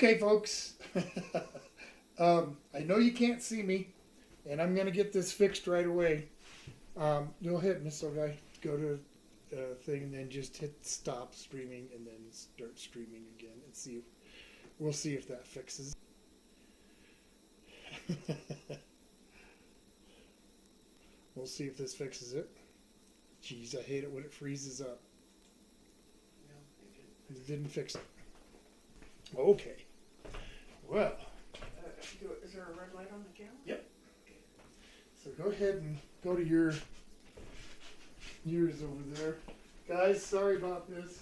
Okay, folks. I know you can't see me, and I'm going to get this fixed right away. Go ahead, Miss Guy. Go to thing, and then just hit stop streaming, and then start streaming again, and see. We'll see if that fixes. We'll see if this fixes it. Jeez, I hate it when it freezes up. No, it didn't fix it. Okay. Well. Is there a red light on the camera? Yep. So go ahead and go to yours over there. Guys, sorry about this.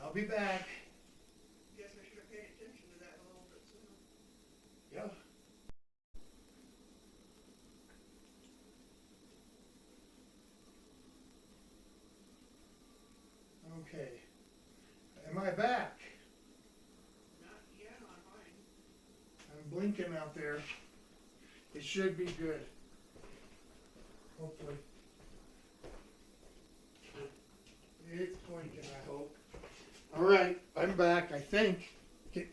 I'll be back. Guess I should have paid attention to that a little bit sooner. Yeah. Okay. Am I back? Not yet on mine. I'm blinking out there. It should be good. Hopefully. It's blinking, I hope. All right, I'm back, I think.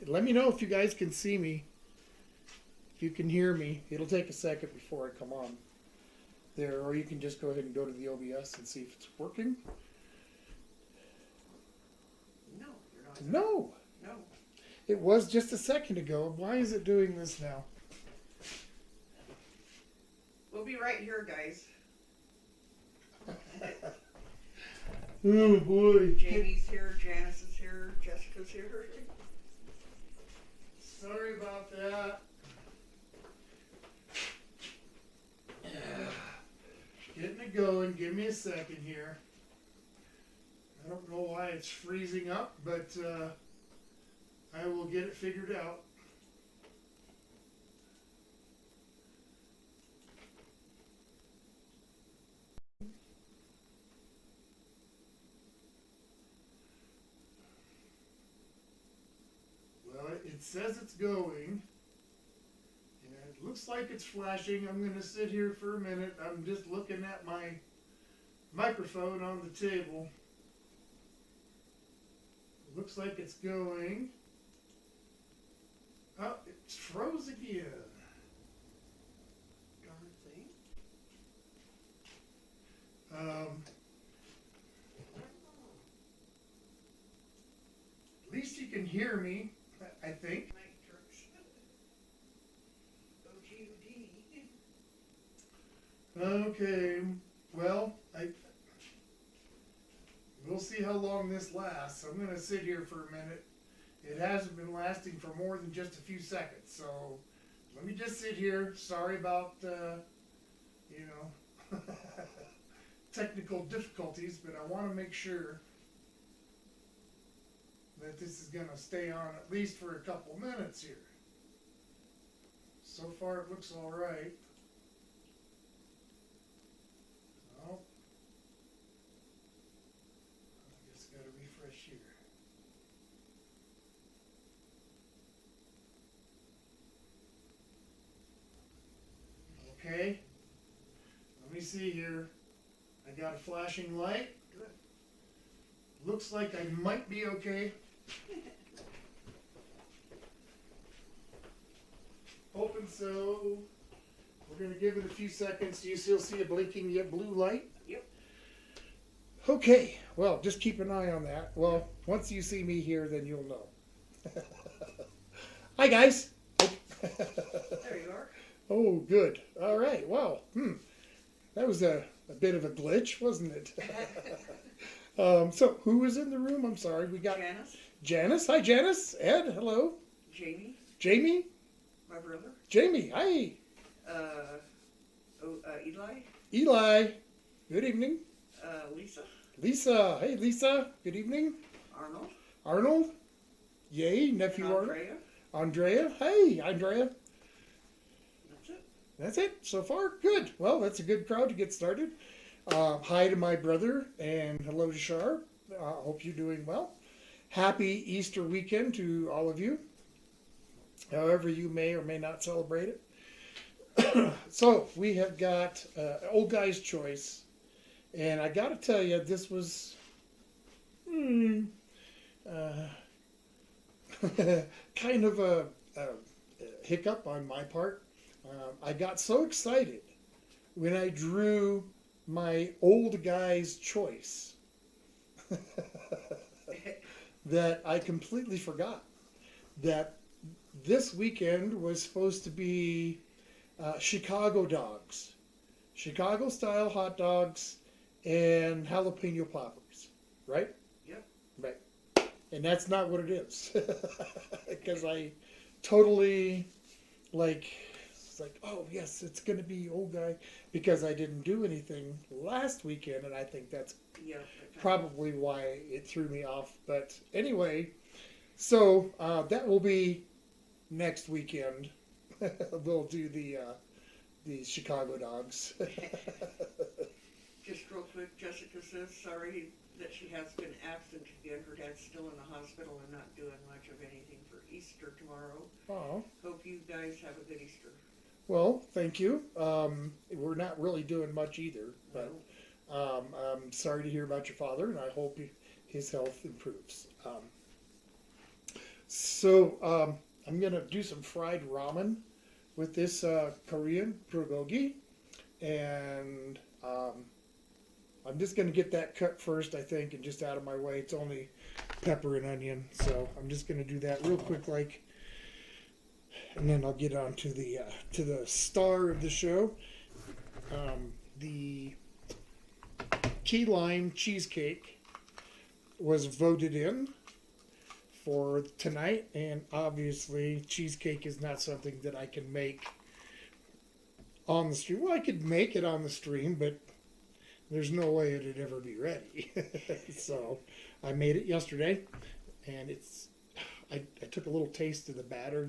Let me know if you guys can see me. If you can hear me. It'll take a second before I come on there, or you can just go ahead and go to the OBS and see if it's working. No, you're not. No. No. It was just a second ago. Why is it doing this now? We'll be right here, guys. Oh boy. Jamie's here, Janice is here, Jessica's here. Sorry about that. Getting it going. Give me a second here. I don't know why it's freezing up, but I will get it figured out. Well, it says it's going. And it looks like it's flashing. I'm going to sit here for a minute. I'm just looking at my microphone on the table. It looks like it's going. Oh, it's froze again. Darn thing. At least you can hear me, I think. Night trucks. O-G-U-D. Okay, well, we'll see how long this lasts. I'm going to sit here for a minute. It hasn't been lasting for more than just a few seconds, so let me just sit here. Sorry about, technical difficulties, but I want to make sure that this is going to stay on at least for a couple minutes here. So far it looks all right. Oh, I guess got to refresh here. Okay, let me see here. I got a flashing light. Good. Looks like I might be okay. Hoping so. We're going to give it a few seconds. Do you still see a blinking yet blue light? Yep. Okay, well, just keep an eye on that. Well, once you see me here, then you'll know. Hi, guys. There you are. Oh, good. All right. Wow. That was a bit of a glitch, wasn't it? So, who was in the room? I'm sorry. We got Janice. Janice. Hi, Janice. Ed. Hello. Jamie. Jamie. My brother. Jamie. Hi. Eli. Eli. Good evening. Lisa. Lisa. Hey, Lisa. Good evening. Arnold. Arnold. Yay. Nephew Arnold. Andrea. Andrea. Hey, Andrea. That's it. That's it so far. Good. Well, that's a good crowd to get started. Hi to my brother and hello to Shar. Hope you're doing well. Happy Easter weekend to all of you, however you may or may not celebrate it. So we have got Old Guy's Choice, And I got to tell you, this was uh, kind of a hiccup on my part. I got so excited when I drew my old guy's choice that I completely forgot that this weekend was supposed to be Chicago dogs, Chicago style hot dogs, and jalapeno poppers, right? Yep. Right. And that's not what it is. Because I totally, it's like, oh, yes, it's going to be old guy. Because I didn't do anything last weekend, and I think that's Yep. probably why it threw me off. But anyway, so that will be next weekend. We'll do the Chicago dogs. Just real quick, Jessica says sorry that she has been absent again. Her dad's still in the hospital and not doing much of anything for Easter tomorrow. Oh, Hope you guys have a good Easter. well, thank you. We're not really doing much either, but No. I'm sorry to hear about your father, and I hope his health improves. So I'm gonna do some fried ramen with this Korean bulgogi, and I'm just gonna get that cut first, I think, and just out of my way. It's only pepper and onion, so I'm just gonna do that real quick, and then I'll get on to the star of the show, the key lime cheesecake was voted in for tonight, and obviously cheesecake is not something that I can make on the stream. Well, I could make it on the stream, but there's no way it'd ever be ready. So I made it yesterday, and I took a little taste of the batter,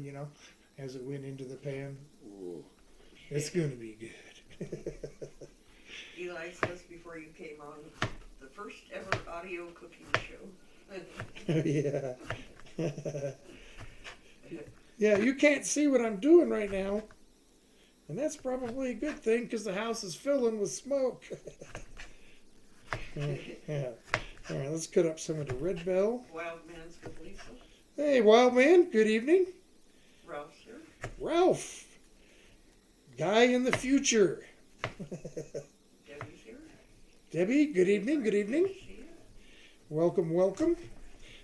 as it went into the pan. Ooh, it's going to be good. Eli says before you came on, the first ever audio cooking show. Yeah. Yeah, you can't see what I'm doing right now. And that's probably a good thing because the house is filling with smoke. Yeah. All right, let's cut up some of the red bell. Wild Man's with Lisa. Hey, wild man, good evening. Ralph's here. Ralph, guy in the future. Debbie's here. Debbie, good evening, good evening. See ya. Welcome, welcome.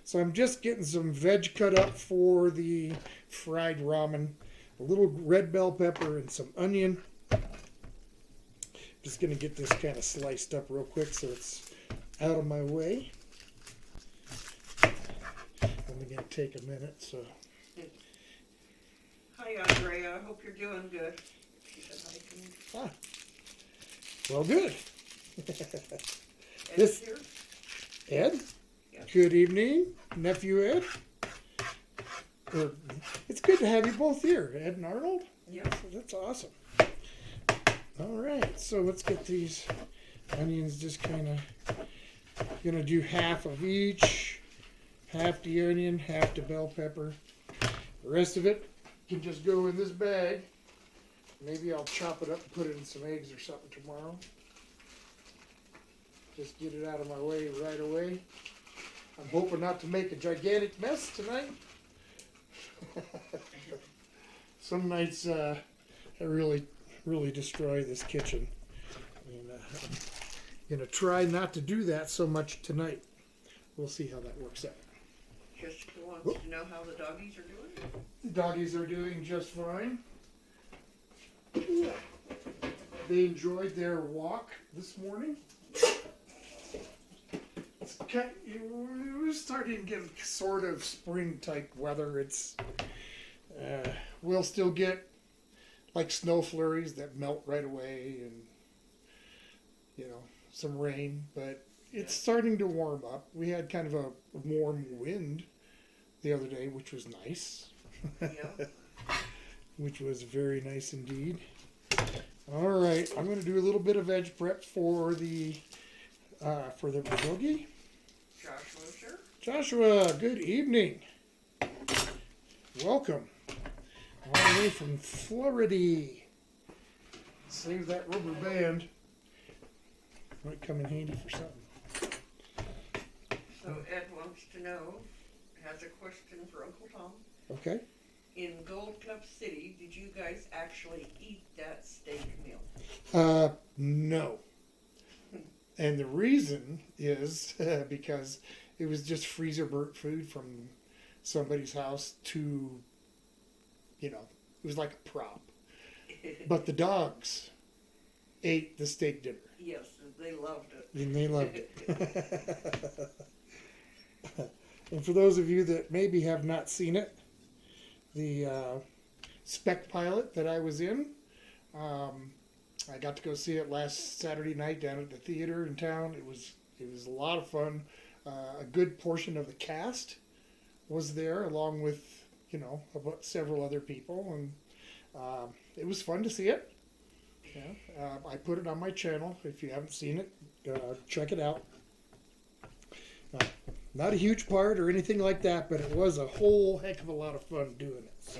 So I'm just getting some veg cut up for the fried ramen. A little red bell pepper and some onion. Just going to get this kind of sliced up real quick so it's out of my way. Only going to take a minute, so. Hi, Andrea. I hope you're doing good. She said hi to me. Well, good. Ed's This- here. Ed, Yeah. good evening, nephew Ed. It's good to have you both here, Ed and Arnold. Yeah. That's awesome. All right, so let's get these onions just kind of, gonna do half of each, half the onion, half the bell pepper. The rest of it can just go in this bag. Maybe I'll chop it up and put it in some eggs or something tomorrow. Just get it out of my way right away. I'm hoping not to make a gigantic mess tonight. Some nights I really destroy this kitchen, and I'm gonna try not to do that so much tonight. We'll see how that works out. Jessica wants to know how the doggies are doing. The doggies are doing just fine. They enjoyed their walk this morning. We're starting to get sort of spring type weather. We'll still get like snow flurries that melt right away, and some rain, but it's starting to warm up. We had kind of a warm wind the other day, which was nice. Yeah. Which was very nice indeed. All right, I'm going to do a little bit of veg prep for the bulgogi. Joshua's here. Joshua, good evening. Welcome. All the way from Florida. Save that rubber band. Might come in handy for something. So Ed wants to know, has a question for Uncle Tom. Okay. In Gold Cup City, did you guys actually eat that steak meal? No. And the reason is because it was just freezer burnt food from somebody's house to, it was like a prop. But the dogs ate the steak dinner. Yes, they loved it. And they loved it. And for those of you that maybe have not seen it, the spec pilot that I was in, I got to go see it last Saturday night down at the theater in town. It was a lot of fun. A good portion of the cast was there, along with about several other people, and it was fun to see it. Yeah, I put it on my channel. If you haven't seen it, check it out. Not a huge part or anything like that, but it was a whole heck of a lot of fun doing it. So.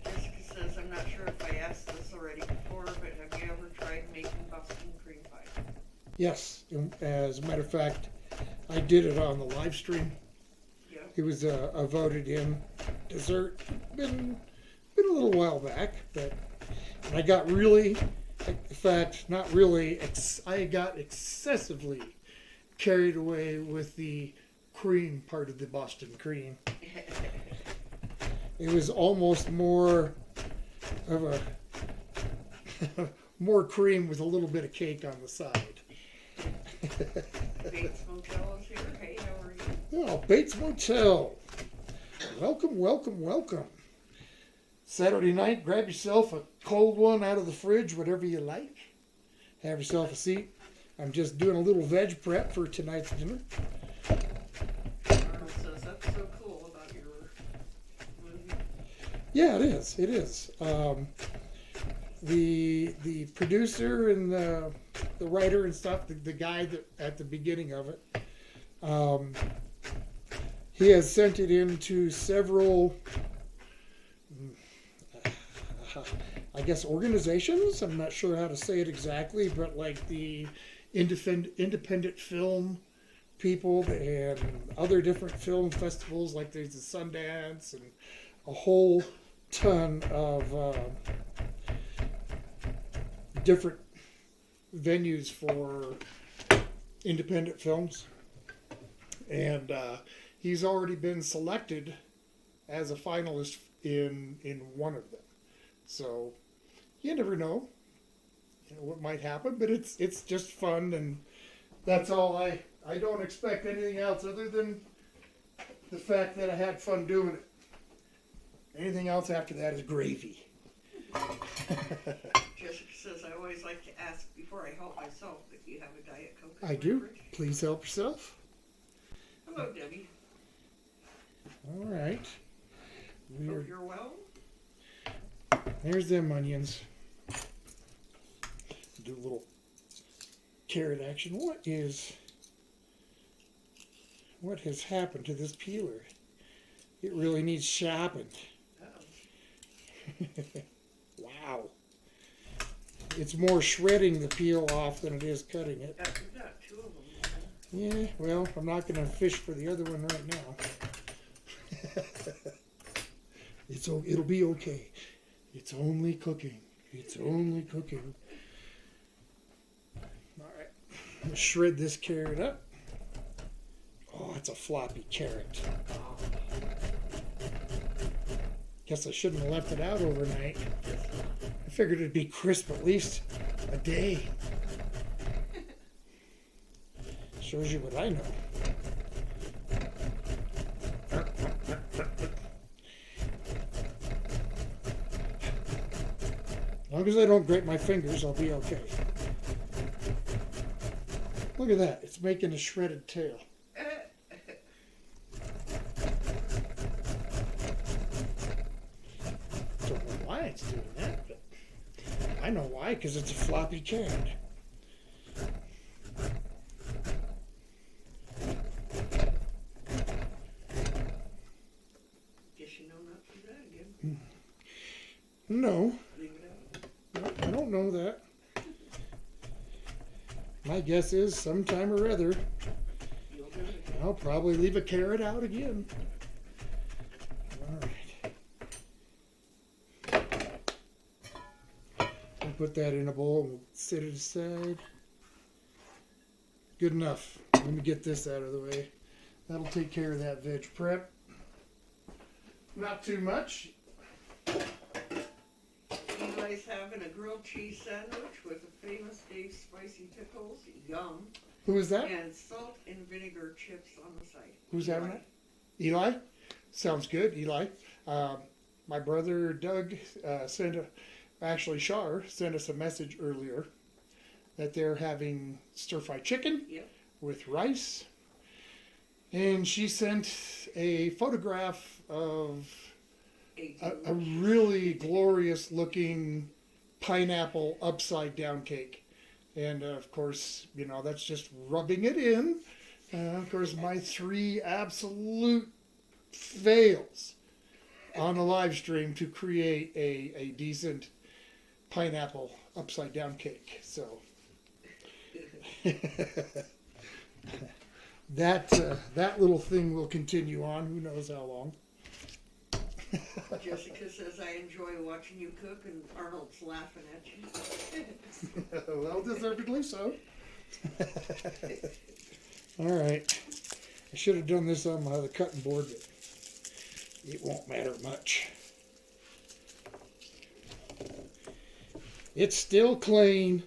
Jessica says, I'm not sure if I asked this already before, but have you ever tried making Boston cream pie? Yes, as a matter of fact, I did it on the live stream. Yeah. It was a voted in dessert. Been a little while back, but I got really, in fact, not really. I got excessively carried away with the cream part of the Boston cream. It was almost more of a more cream with a little bit of cake on the side. Bates Motel is here. Hey, how are you? Oh, Bates Motel. Welcome, welcome, welcome. Saturday night, grab yourself a cold one out of the fridge, whatever you like. Have yourself a seat. I'm just doing a little veg prep for tonight's dinner. Arnold says that's so cool about your movie. Yeah, it is. It is. The producer and the writer and stuff, the guy that at the beginning of it, he has sent it into several, I guess, organizations. I'm not sure how to say it exactly, but like the independent film people and other different film festivals, like there's the Sundance and a whole ton of different venues for independent films, and he's already been selected as a finalist in one of them. So you never know, what might happen, but it's just fun, and that's all. I don't expect anything else other than the fact that I had fun doing it. Anything else after that is gravy. Jessica says, I always like to ask before I help myself if you have a Diet Coke. I do. Please help yourself. Hello, Debbie. All right. Hope you're well. There's them onions. Do a little carrot action. What has happened to this peeler? It really needs sharpened. Wow. It's more shredding the peel off than it is cutting it. We've got two of them. Yeah, well, I'm not going to fish for the other one right now. It'll be okay. It's only cooking. It's only cooking. All right. Let's shred this carrot up. Oh, it's a floppy carrot. Guess I shouldn't have left it out overnight. I figured it'd be crisp at least a day. Shows you what I know. As long as I don't grate my fingers, I'll be okay. Look at that. It's making a shredded tail. Don't know why it's doing that, but I know why, because it's a floppy carrot. Guess you know not to do that again. No. Leave it out. No, I don't know that. guess is sometime or other You'll do it. I'll probably leave a carrot out again. All right. I'll put that in a bowl and we'll set it aside. Good enough. Let me get this out of the way. That'll take care of that veg prep. Not too much. Eli's having a grilled cheese sandwich with the famous Dave's spicy pickles. Yum. Who is that? And salt and vinegar chips on the side. Who's having that? Eli? Sounds good, Eli. My brother Doug actually Shar sent us a message earlier that they're having stir-fried chicken Yep. with rice. And she sent a photograph of a really glorious looking pineapple upside down cake. And of course, you know, that's just rubbing it in. Of course, my 3 absolute fails on the live stream to create a decent pineapple upside down cake. So that little thing will continue on. Who knows how long? Jessica says, I enjoy watching you cook, and Arnold's laughing at you. Well, deservedly so. All right. I should have done this on my other cutting board, but it won't matter much. It's still clean.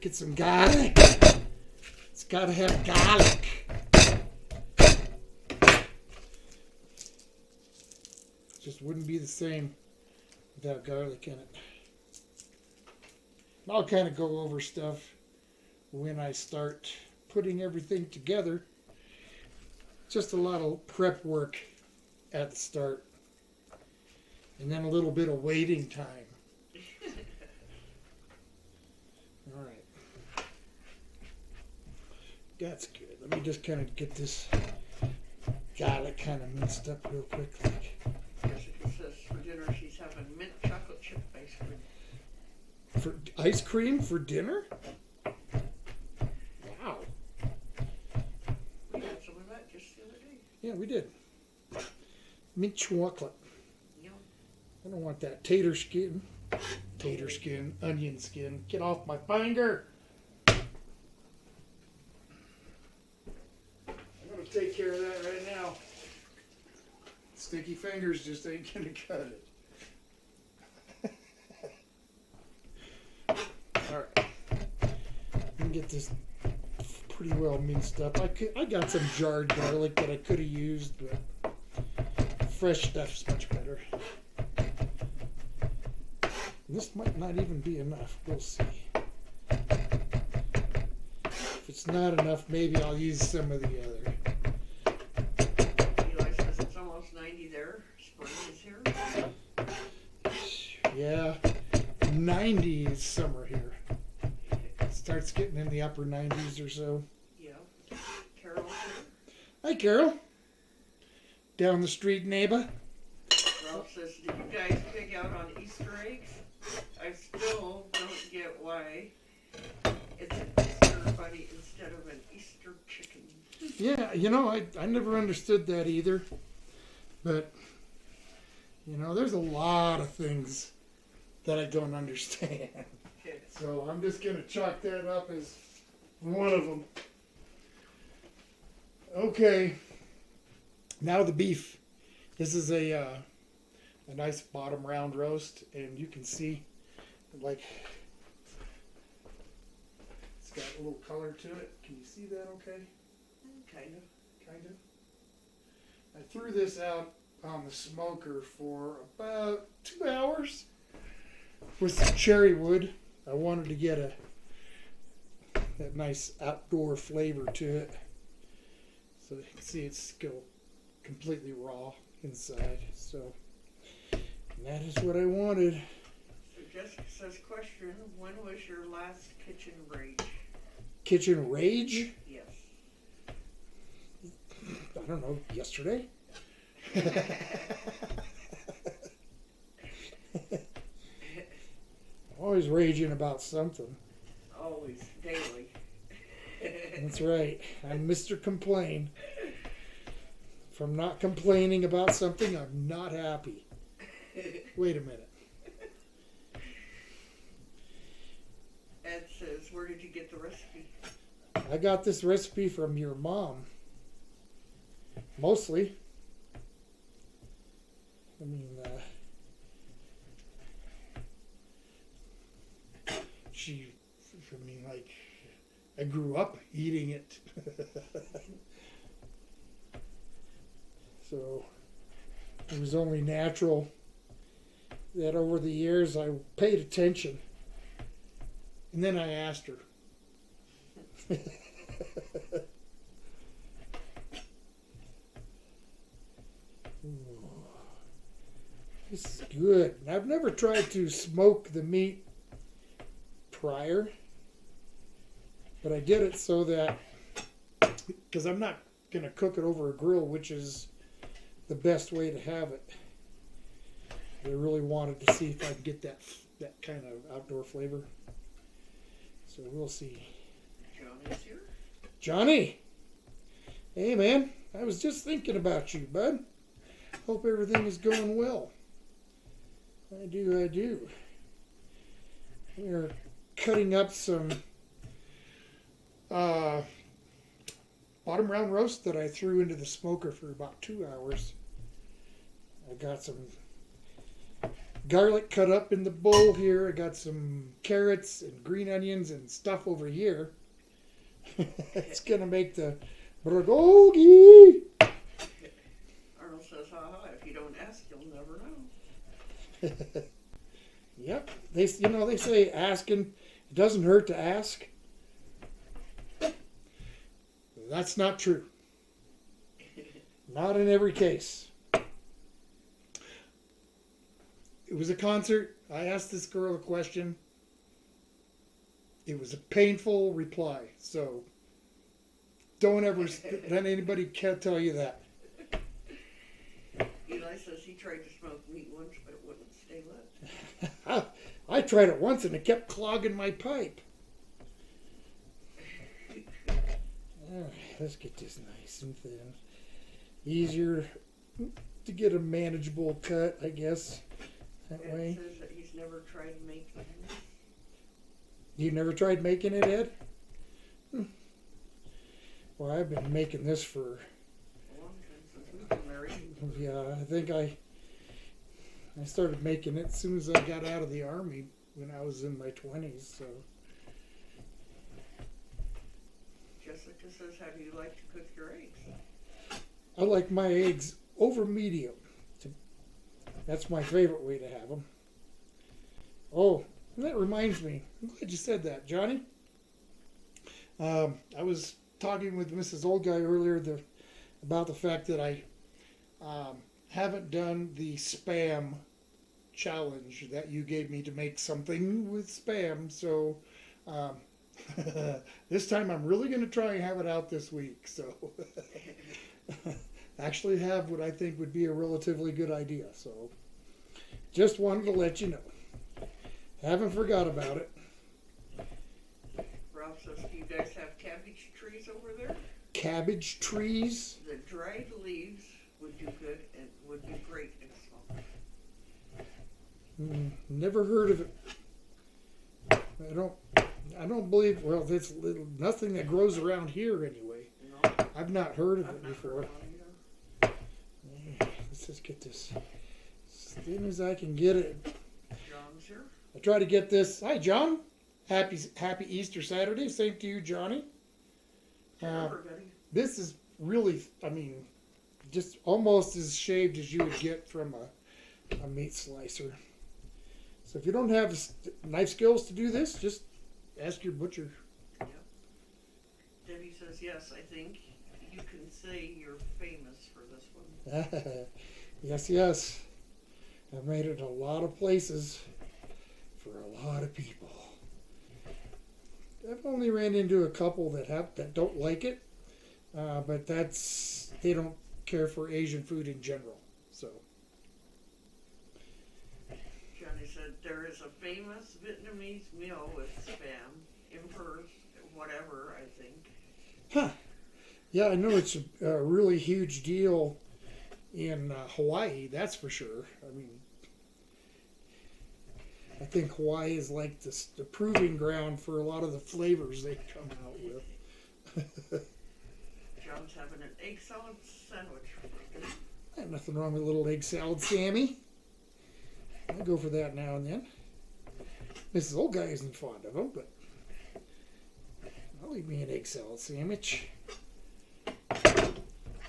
Get some garlic. It's got to have garlic. Just wouldn't be the same without garlic in it. I'll kind of go over stuff when I start putting everything together. Just a lot of prep work at the start. And then a little bit of waiting time. All right. That's good. Let me just kind of get this garlic kind of minced up real quick. Jessica says for dinner she's having mint chocolate chip ice cream. For ice cream for dinner? Wow. We had some of that just the other day. Yeah, we did. Mint chocolate. Yum. I don't want that tater skin. Tater skin, onion skin. Get off my finger. I'm going to take care of that right now. Sticky fingers just ain't going to cut it. Alright. Let me get this pretty well minced up. I got some jarred garlic that I could have used, but fresh stuff's much better. This might not even be enough. We'll see. If it's not enough, maybe I'll use some of the other. Eli says it's almost 90 there. Spring is here. Yeah, 90 is summer here. It starts getting in the upper 90s or so. Yeah. Carol's here. Hi, Carol. Down the street, neighbor. Ralph says, did you guys pig out on Easter eggs? I still don't get why it's an Easter bunny instead of an Easter chicken. Yeah, you know, I never understood that either. But, you know, there's a lot of things that I don't understand. Okay. So I'm just going to chalk that up as one of them. Okay. Now the beef. This is a nice bottom round roast, and you can see, like, it's got a little color to it. Can you see that okay? Kind of. Kind of. I threw this out on the smoker for about 2 hours with some cherry wood. I wanted to get that nice outdoor flavor to it. So you can see it's still completely raw inside. So that is what I wanted. So Jessica says, question, when was your last kitchen rage? Kitchen rage? Yes. I don't know, yesterday? Always raging about something. Oh, always, daily. That's right. I'm Mr. Complain. If I'm not complaining about something, I'm not happy. Wait a minute. Ed says, where did you get the recipe? I got this recipe from your mom. Mostly. I mean, I grew up eating it. So it was only natural that over the years I paid attention. And then I asked her. This is good. I've never tried to smoke the meat prior, but I did it so that, because I'm not going to cook it over a grill, which is the best way to have it. I really wanted to see if I could get that kind of outdoor flavor. So we'll see. Johnny's here. Johnny! Hey man, I was just thinking about you, bud. Hope everything is going well. I do. We're cutting up some bottom round roast that I threw into the smoker for about 2 hours. I got some garlic cut up in the bowl here. I got some carrots and green onions and stuff over here. It's gonna make the Bulgogi. Arnold says, haha, if you don't ask, you'll never know. Yep. They say asking, it doesn't hurt to ask. That's not true. Not in every case. It was a concert. I asked this girl a question. It was a painful reply. So don't ever let anybody tell you that. Eli says he tried to smoke meat once, but it wouldn't stay lit. I tried it once and it kept clogging my pipe. All right, let's get this nice and thin. Easier to get a manageable cut, I guess, that Ed way. says that he's never tried making it. You never tried making it, Ed? Well, I've been making this for, A long time since we've been married. yeah, I think I started making it as soon as I got out of the Army when I was in my 20s, so. Jessica says, how do you like to cook your eggs? I like my eggs over medium. That's my favorite way to have them. Oh, and that reminds me. I'm glad you said that, Johnny. I was talking with Mrs. Old Guy earlier about the fact that I haven't done the spam challenge that you gave me to make something with spam. So this time I'm really going to try and have it out this week. So actually have what I think would be a relatively good idea. So just wanted to let you know. Haven't forgot about it. Ralph says, do you guys have cabbage trees over there? Cabbage trees? The dried leaves would do good and would be great in smoke. Never heard of it. I don't believe, well, there's nothing that grows around here anyway. No, I've not heard of I've it not before. heard of it either. Let's just get this as thin as I can get it. John's here. I try to get this. Hi, John. Happy Easter Saturday. Same to you, Johnny. Everybody. This is really, just almost as shaved as you would get from a meat slicer. So if you don't have knife skills to do this, just ask your butcher. Yep. Debbie says, yes, I think you can say you're famous for this one. Yes. I've made it a lot of places for a lot of people. I've only ran into a couple that don't like it, but they don't care for Asian food in general. So. Johnny said there is a famous Vietnamese meal with spam. Emperor, whatever, I think. Huh. Yeah, I know it's a really huge deal in Hawaii, that's for sure. I mean, I think Hawaii is like the proving ground for a lot of the flavors they come out with. John's having an egg salad sandwich for dinner. Nothing wrong with a little egg salad, Sammy. I go for that now and then. Mrs. Old Guy isn't fond of them, but I'll eat me an egg salad sandwich.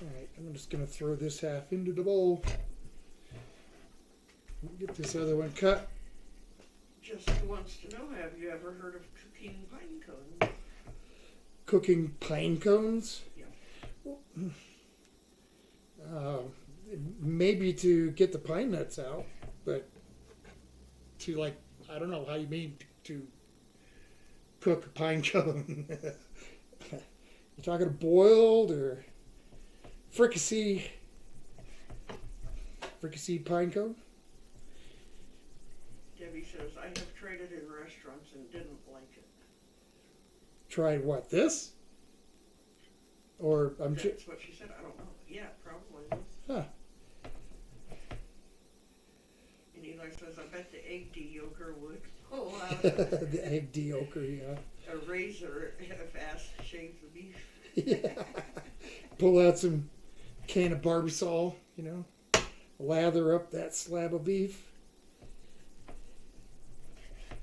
Alright, I'm just going to throw this half into the bowl. Get this other one cut. Jessica wants to know, have you ever heard of cooking pine cones? Cooking pine cones? Yeah. Maybe to get the pine nuts out, but to like, I don't know how you mean to cook a pine cone. You talking boiled or fricasseed pine cone? Debbie says, I have tried it in restaurants and didn't like it. Tried what, this? Or That's what she said. I don't know. Yeah, probably. Huh. And Eli says, I bet the egg de-yolker would pull out The egg de-yolker, yeah. a razor if asked to shave the beef. Yeah. Pull out some can of Barbasol, you know, lather up that slab of beef,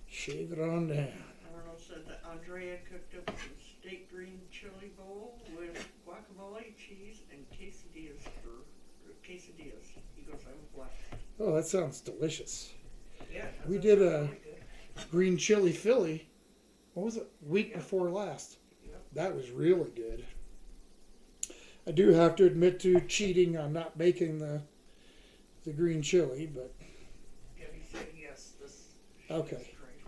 shave it on down. Arnold said that Andrea cooked up some steak green chili bowl with guacamole, cheese, and quesadillas. He goes, I'm black. Oh, that sounds delicious. Yeah. We that did sounds a really good. green chili Philly. What was it? Week Yeah. before last. Yep. That was really good. I do have to admit to cheating on not making the green chili, but Debbie said yes. This. okay. Is great.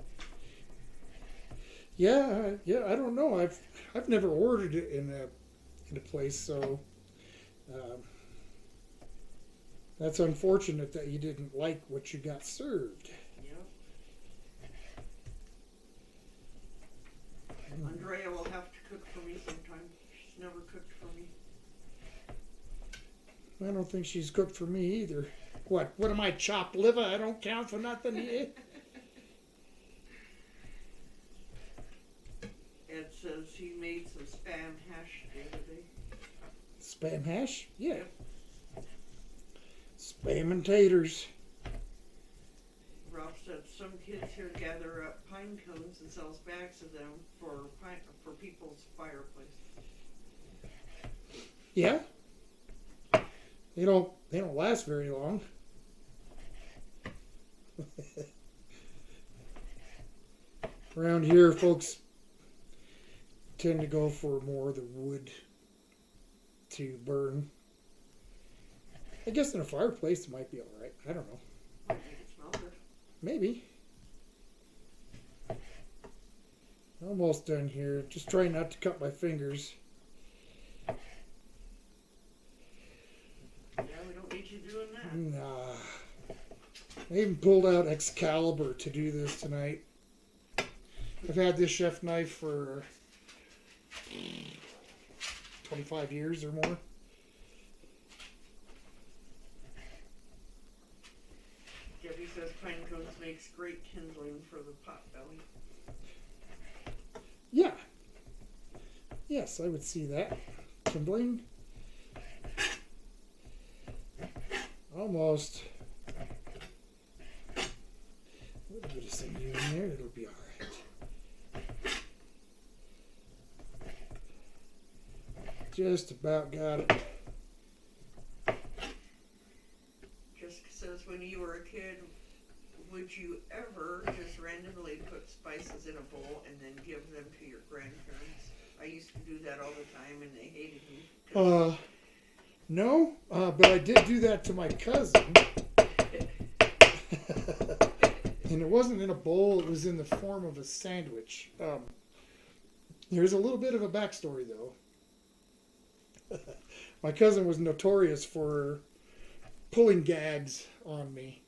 Yeah. I don't know. I've never ordered it in a place, so that's unfortunate that you didn't like what you got served. Yep. Andrea will have to cook for me sometime. She's never cooked for me. I don't think she's cooked for me either. What am I, chopped liver? I don't count for nothing here. Ed says he made some spam hash the other day. Spam hash? Yeah. Yep. Spam and taters. Ralph said some kids here gather up pine cones and sells bags of them for people's fireplace. Yeah. They don't last very long. Around here, folks tend to go for more of the wood to burn. I guess in a fireplace it might be alright. I don't know. Might make it smell good. Maybe. Almost done here. Just trying not to cut my fingers. Yeah, we don't need you doing that. Nah. I even pulled out Excalibur to do this tonight. I've had this chef knife for 25 years or more. Debbie says pine cones makes great kindling for the pot belly. Yeah. Yes, I would see that. Kindling. Almost. A little bit of sinew in there, it'll be alright. Just about got it. Jessica says when you were a kid, would you ever just randomly put spices in a bowl and then give them to your grandparents? I used to do that all the time and they hated me. No, but I did do that to my cousin. And it wasn't in a bowl, it was in the form of a sandwich. There's a little bit of a backstory, though. My cousin was notorious for pulling gags on me.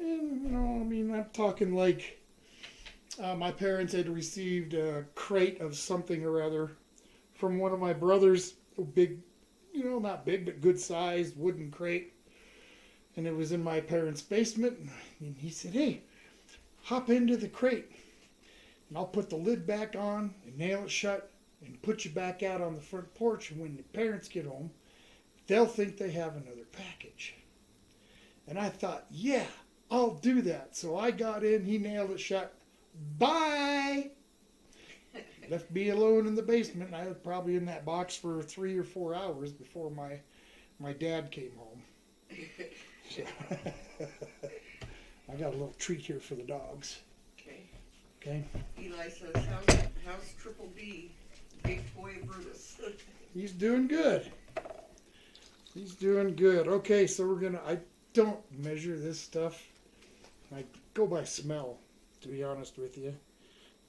And, I'm talking like My parents had received a crate of something or other from one of my brothers, a big, not big, but good sized wooden crate. And it was in my parents' basement. And he said, "Hey, hop into the crate and I'll put the lid back on and nail it shut and put you back out on the front porch. And when the parents get home, they'll think they have another package." And I thought, yeah, I'll do that. So I got in, he nailed it shut. Bye! Left me alone in the basement. I was probably in that box for 3 or 4 hours before my dad came home. So I got a little treat here for the dogs. Okay. Okay. Eli says, how's Triple B, Big Boy Brutus? He's doing good. He's doing good. Okay, so I don't measure this stuff. I go by smell, to be honest with you.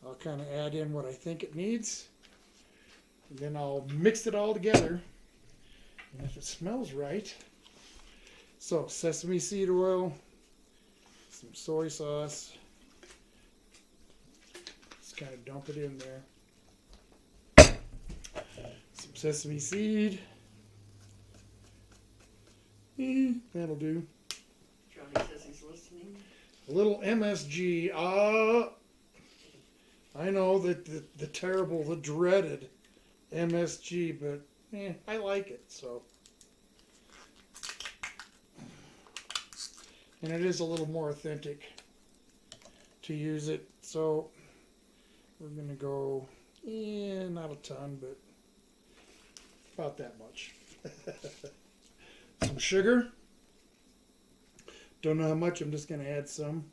I'll kind of add in what I think it needs. And then I'll mix it all together. And if it smells right. So, sesame seed oil, some soy sauce. Just kind of dump it in there. Some sesame seed. That'll do. Johnny says he's listening. A little MSG. I know that the terrible, the dreaded MSG, but I like it, so. And it is a little more authentic to use it, so we're going to go, not a ton, but about that much. Some sugar. Don't know how much, I'm just going to add some.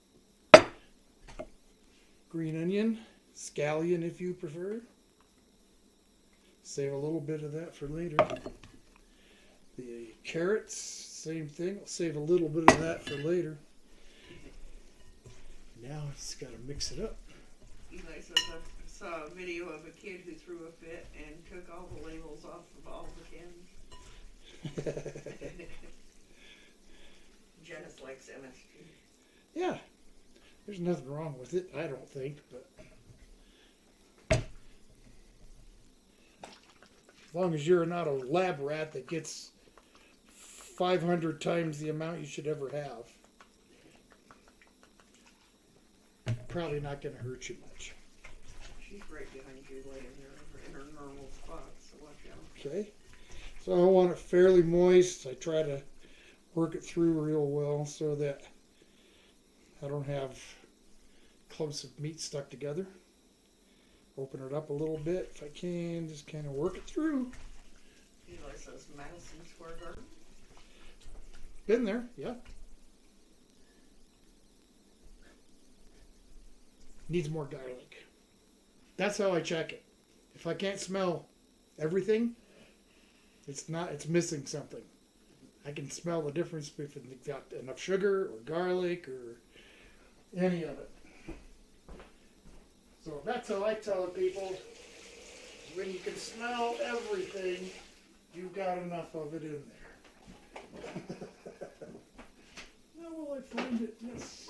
Green onion, scallion if you prefer. Save a little bit of that for later. The carrots, same thing. I'll save a little bit of that for later. Now I just got to mix it up. Eli says, I saw a video of a kid who threw a fit and took all the labels off of all the cans. Janice likes MSG. Yeah, there's nothing wrong with it, I don't think, but as long as you're not a lab rat that gets 500 times the amount you should ever have, probably not going to hurt you much. She's right behind you, laying there in her normal spot, so watch out. Okay, so I want it fairly moist. I try to work it through real well so that I don't have clumps of meat stuck together. Open it up a little bit if I can, just kind of work it through. Eli says Madison Square Garden. Been there, yeah. Needs more garlic. That's how I check it. If I can't smell everything, it's missing something. I can smell the difference if it's got enough sugar or garlic or any of it. So that's how I tell people, when you can smell everything, you've got enough of it in there. Now will I find it? Yes.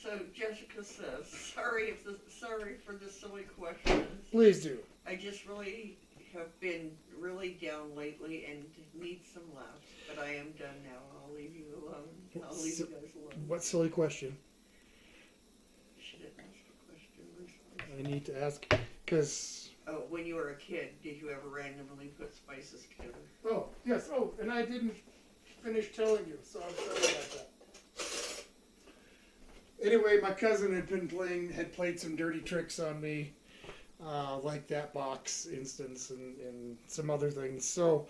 So Jessica says, sorry for the silly questions. Please do. I just really have been really down lately and need some laughs, but I am done now. I'll leave you alone. I'll leave you guys alone. What silly question? She didn't ask a question recently. I need to ask, because... Oh, when you were a kid, did you ever randomly put spices together? Oh, yes. Oh, and I didn't finish telling you, so I'm sorry about that. Anyway, my cousin had played some dirty tricks on me, like that box instance and some other things. So,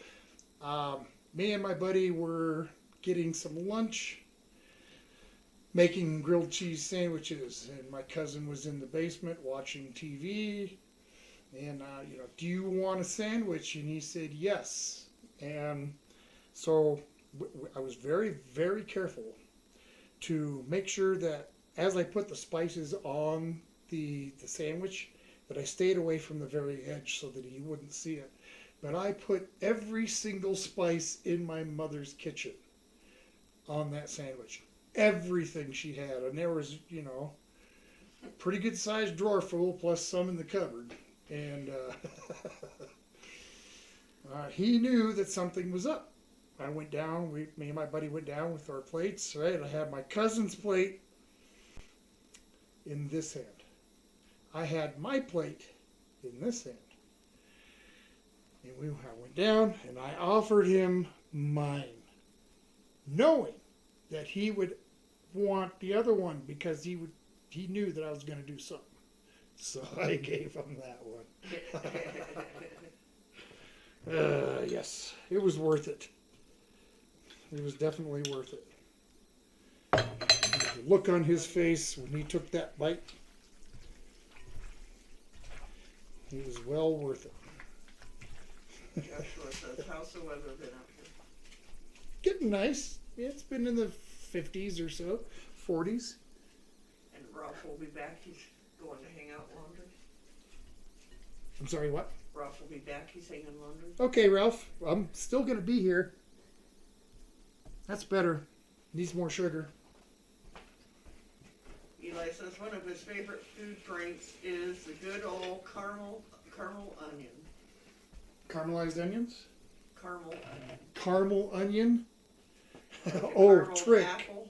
me and my buddy were getting some lunch, making grilled cheese sandwiches, and my cousin was in the basement watching TV. And, do you want a sandwich? And he said yes. And so I was very, very careful to make sure that as I put the spices on the sandwich, that I stayed away from the very edge so that he wouldn't see it. But I put every single spice in my mother's kitchen on that sandwich. Everything she had. And there was, pretty good sized drawer full, plus some in the cupboard. And he knew that something was up. I went down, me and my buddy went down with our plates, right? I had my cousin's plate in this hand. I had my plate in this hand. And I went down and I offered him mine, knowing that he would want the other one because he knew that I was going to do something. So I gave him that one. Yes, it was worth it. It was definitely worth it. The look on his face when he took that bite, it was well worth it. Joshua says, how's the weather been up here? Getting nice. Yeah, it's been in the 50s or so, 40s. And Ralph will be back. He's going to hang out laundry. I'm sorry, what? Ralph will be back. He's hanging laundry. Okay, Ralph. I'm still going to be here. That's better. Needs more sugar. Eli says one of his favorite food drinks is the good old caramel onion. Caramelized onions? Caramel onion. Caramel onion? Like Oh, caramel trick. apple.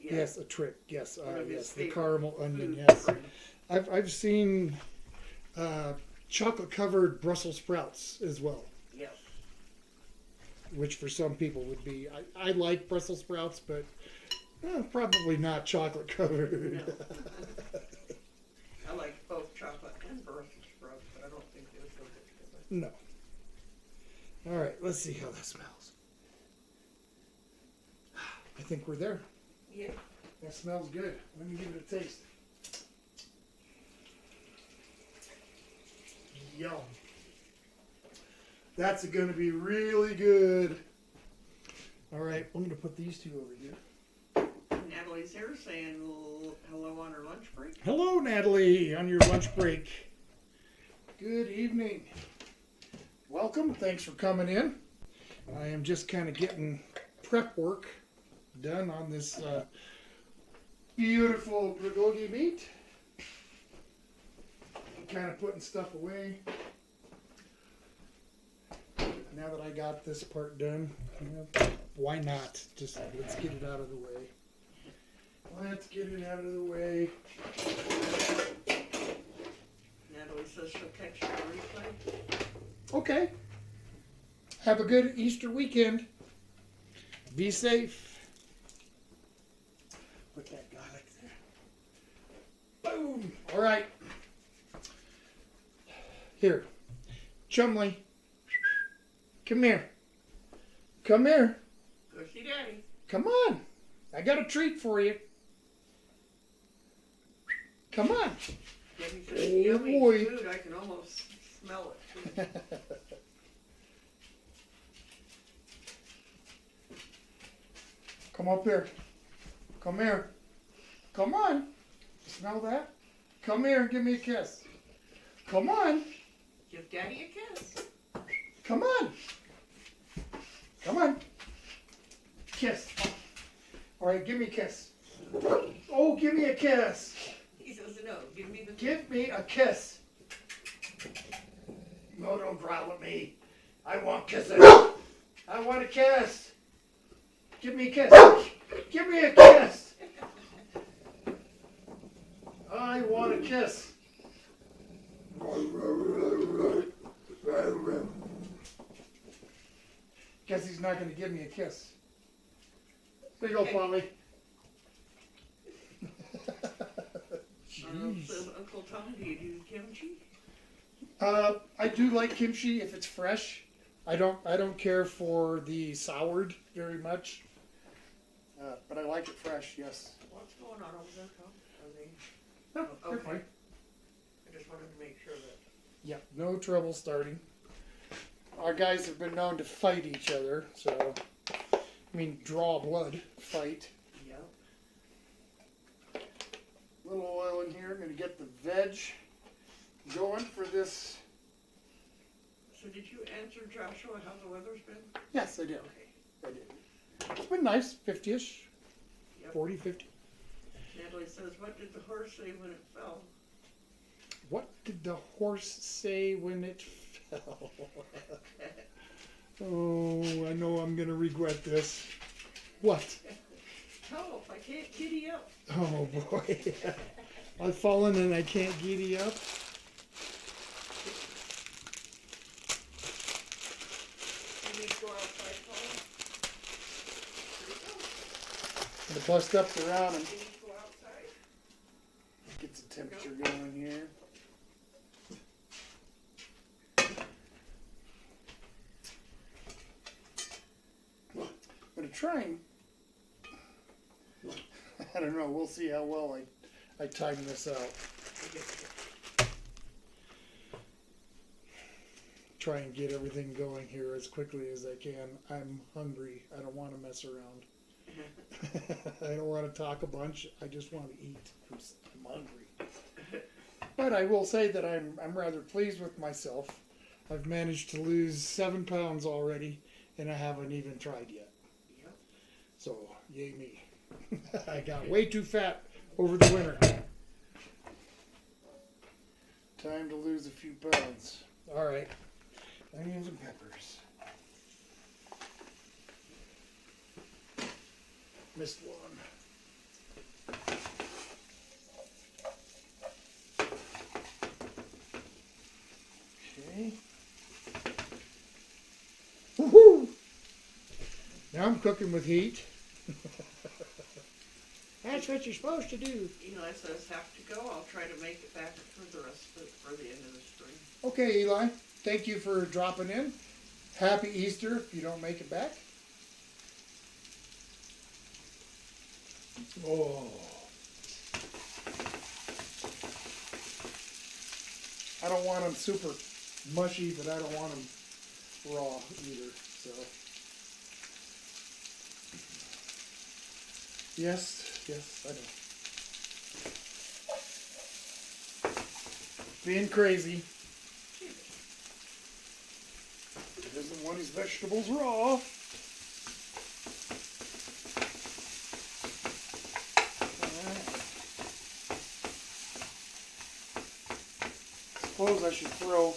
Yeah. Yes, a trick. Yes, One of his yes, the favorite caramel onion. food Yes, drinks. I've seen chocolate covered Brussels sprouts as well, Yep. which for some people would be. I like Brussels sprouts, but probably not chocolate covered. No. I like both chocolate and Brussels sprouts, but I don't think they would go good together. No. All right, let's see how that smells. I think we're there. Yeah. That smells good. Let me give it a taste. Yum. That's going to be really good. All right, I'm going to put these two over here. Natalie's here saying hello on her lunch break. Hello, Natalie, on your lunch break. Good evening. Welcome. Thanks for coming in. I am just kind of getting prep work done on this beautiful bulgogi meat. I'm kind of putting stuff away. Now that I got this part done, why not? Just let's get it out of the way. Let's get it out of the way. Natalie says she'll text you a replay. Okay. Have a good Easter weekend. Be safe. Put that garlic there. Boom. All right. Here. Chumley. Come here. Come here. Go see Daddy. Come on. I got a treat for you. Come on. Debbie says, Oh, yummy boy. food. I can almost smell it. Come up here. Come here. Come on. Smell that? Come here and give me a kiss. Come on. Give Daddy a kiss. Come on. Come on. Kiss. All right, give me a kiss. Oh, give me a kiss. He says no. Give me the. Give me a kiss. No, don't growl at me. I want kisses. I want a kiss. Give me a kiss. Give me a kiss. I want a kiss. Guess he's not going to give me a kiss. There you go, Polly. Jeez. Says Uncle Tom, do you do kimchi? I do like kimchi if it's fresh. I don't care for the soured very much. But I like it fresh, yes. What's going on over there, Tom? Are they? No, they're Okay. fine. I just wanted to make sure that. Yeah, no trouble starting. Our guys have been known to fight each other, so draw blood, fight. Yeah. Little oil in here. I'm gonna get the veg going for this. So did you answer Joshua how the weather's been? Yes, I did. Okay. I did. It's been nice, 50-ish, Yep. 40, 50. Natalie says, what did the horse say when it fell? What did the horse say when it fell? Oh, I know I'm going to regret this. What? Help, I can't giddy up. Oh, boy. I've fallen and I can't giddy up. You need to go outside, Paul. And the plus steps around and You need to go outside. get the temperature going here. I'm going to try and, I don't know, we'll see how well I time this out. Try and get everything going here as quickly as I can. I'm hungry. I don't want to mess around. I don't want to talk a bunch. I just want to eat. I'm hungry. But I will say that I'm rather pleased with myself. I've managed to lose 7 pounds already, and I haven't even tried yet. Yep. So, yay me. I got way too fat over the winter. Time to lose a few pounds. All right. Onions and peppers. Missed one. Okay. Woohoo! Now I'm cooking with heat. That's what you're supposed to do. Eli says, have to go. I'll try to make it back for the rest of for the end of the spring. Okay, Eli. Thank you for dropping in. Happy Easter if you don't make it back. Oh. I don't want them super mushy, but I don't want them raw either. So. Yes, I know. Being crazy. He doesn't want his vegetables raw. Suppose I should throw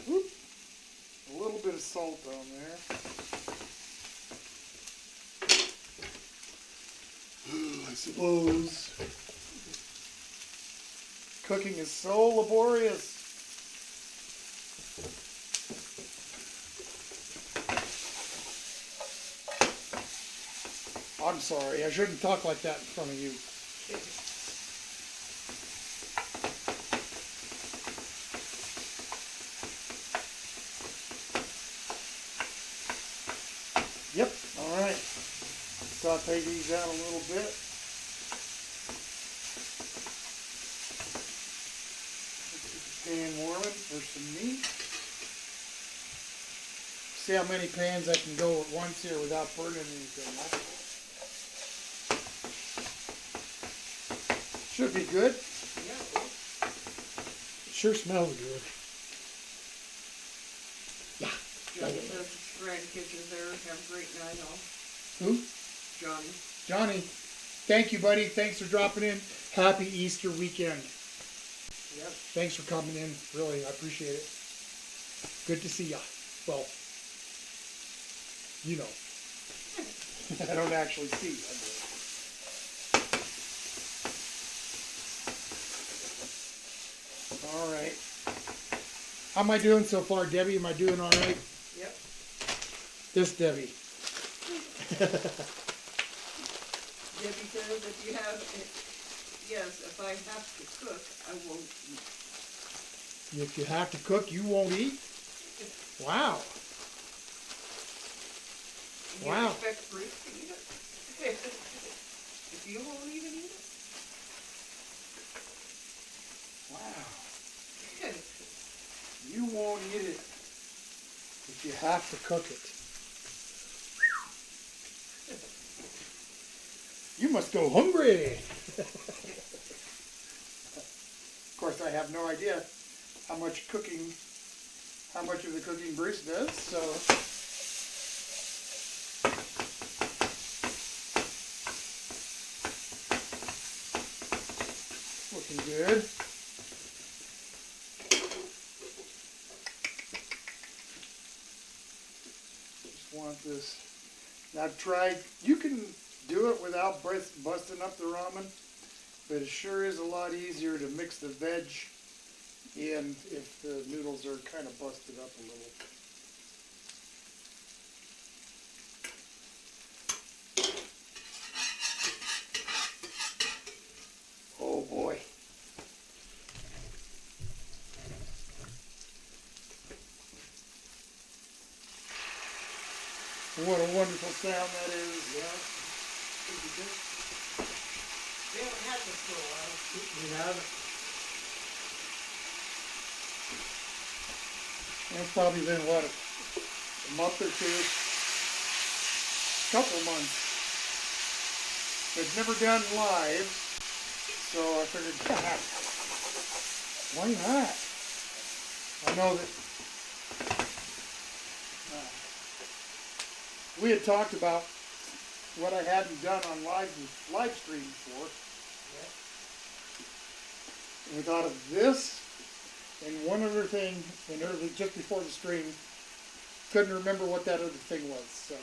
a little bit of salt on there. I suppose. Cooking is so laborious. I'm sorry, I shouldn't talk like that in front of you. Yep, alright. Saute these out a little bit. Pan warming for some meat. See how many pans I can go at once here without burning anything. Should be good. Yeah. It sure smells good. Yeah. Johnny says his grandkids are there. Have a great night all. Who? Johnny. Johnny. Thank you, buddy. Thanks for dropping in. Happy Easter weekend. Yep. Thanks for coming in. Really, I appreciate it. Good to see ya. Well, you know. I don't actually see you. All right. How am I doing so far, Debbie? Am I doing all right? Yep. This Debbie. Debbie says if you have, yes, if I have to cook, I won't eat. If you have to cook, you won't eat? Wow. You Wow. expect Bruce to eat it? If you won't even eat it? Wow. You won't eat it if you have to cook it. You must go hungry. Of course, I have no idea how much of the cooking Bruce does, so. looking good. Just want this. Now I've tried, you can do it without busting up the ramen, but it sure is a lot easier to mix the veg in if the noodles are kind of busted up a little. Oh boy. What a wonderful sound that is. Yeah. Pretty good. We haven't had this for a while. We haven't. It's probably been, what, a month or two? Couple months. It's never done live, so I figured, why not? I know that we had talked about what I hadn't done on live stream before. And we thought of this and one other thing, and early, just before the stream, couldn't remember what that other thing was. So.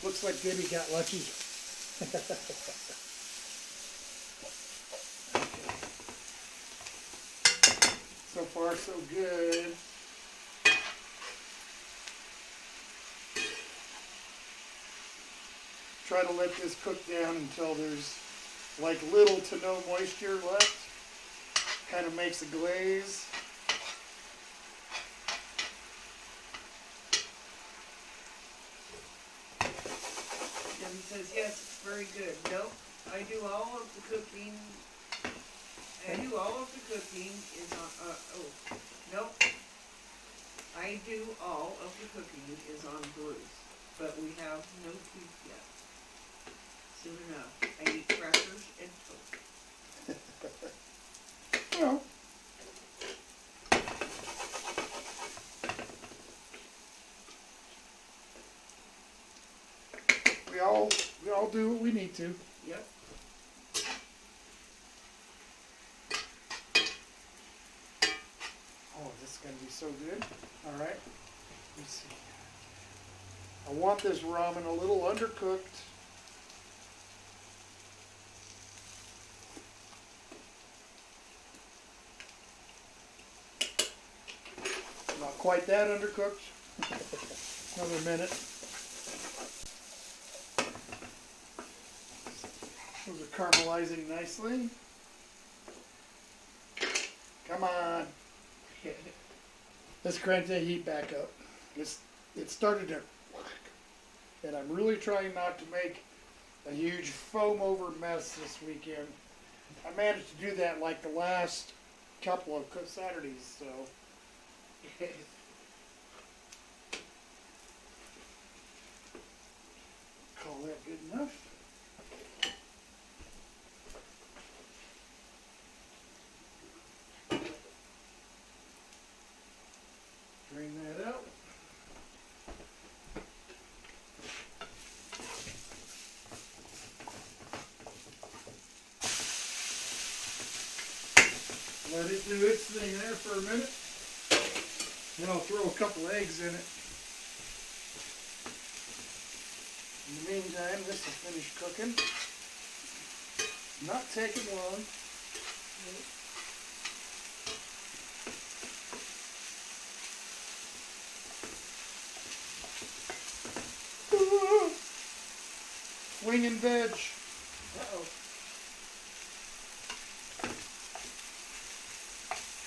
looks like Debbie got lucky. So far, so good. Try to let this cook down until there's like little to no moisture left. Kind of makes a glaze. Debbie says, yes, it's very good. Nope, I do all of the cooking. Is on, nope. I do all of the cooking is on Bruce, but we have no beef yet. Soon enough, I eat crackers and toast. Well, we all do what we need to. Yep. Oh, this is gonna be so good. All right, let's see. I want this ramen a little undercooked. Not quite that undercooked. Another minute. Those are caramelizing nicely. Come on. Let's crank the heat back up. It started to, and I'm really trying not to make a huge foam over mess this weekend. I managed to do that like the last couple of Saturdays, so. Call that good enough. Drain that out. Let it do its thing there for a minute. Then I'll throw a couple eggs in it. In the meantime, this will finish cooking. Not taking long. Swinging veg. Uh-oh.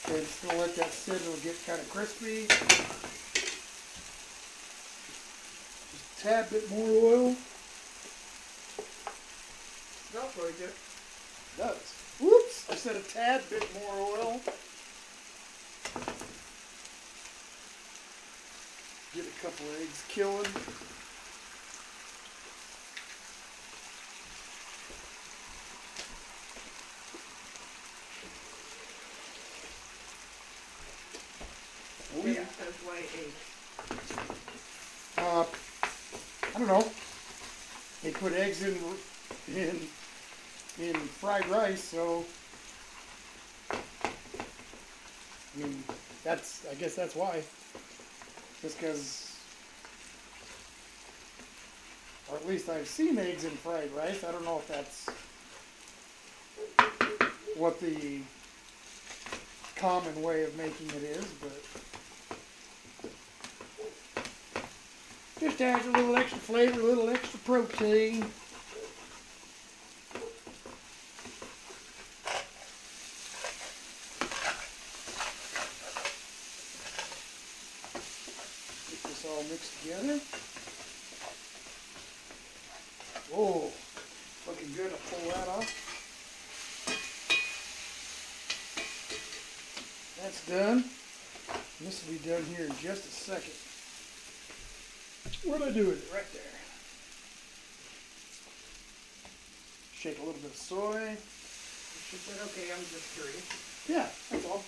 Okay, just gonna let that sit. It'll get kind of crispy. Just a tad bit more oil. Smells really good. It does. Whoops! I said a tad bit more oil. Get a couple eggs killing. Debbie says white eggs. I don't know. they put eggs in fried rice, so I mean I guess that's why. Just because, or at least I've seen eggs in fried rice. I don't know if that's what the common way of making it is, but just adds a little extra flavor, a little extra protein. Get this all mixed together. Oh, looking good. I'll pull that off. That's done. And this will be done here in just a second. What'd I do with it? Right there. Shake a little bit of soy. She said, okay, I'm just curious. Yeah, that's all.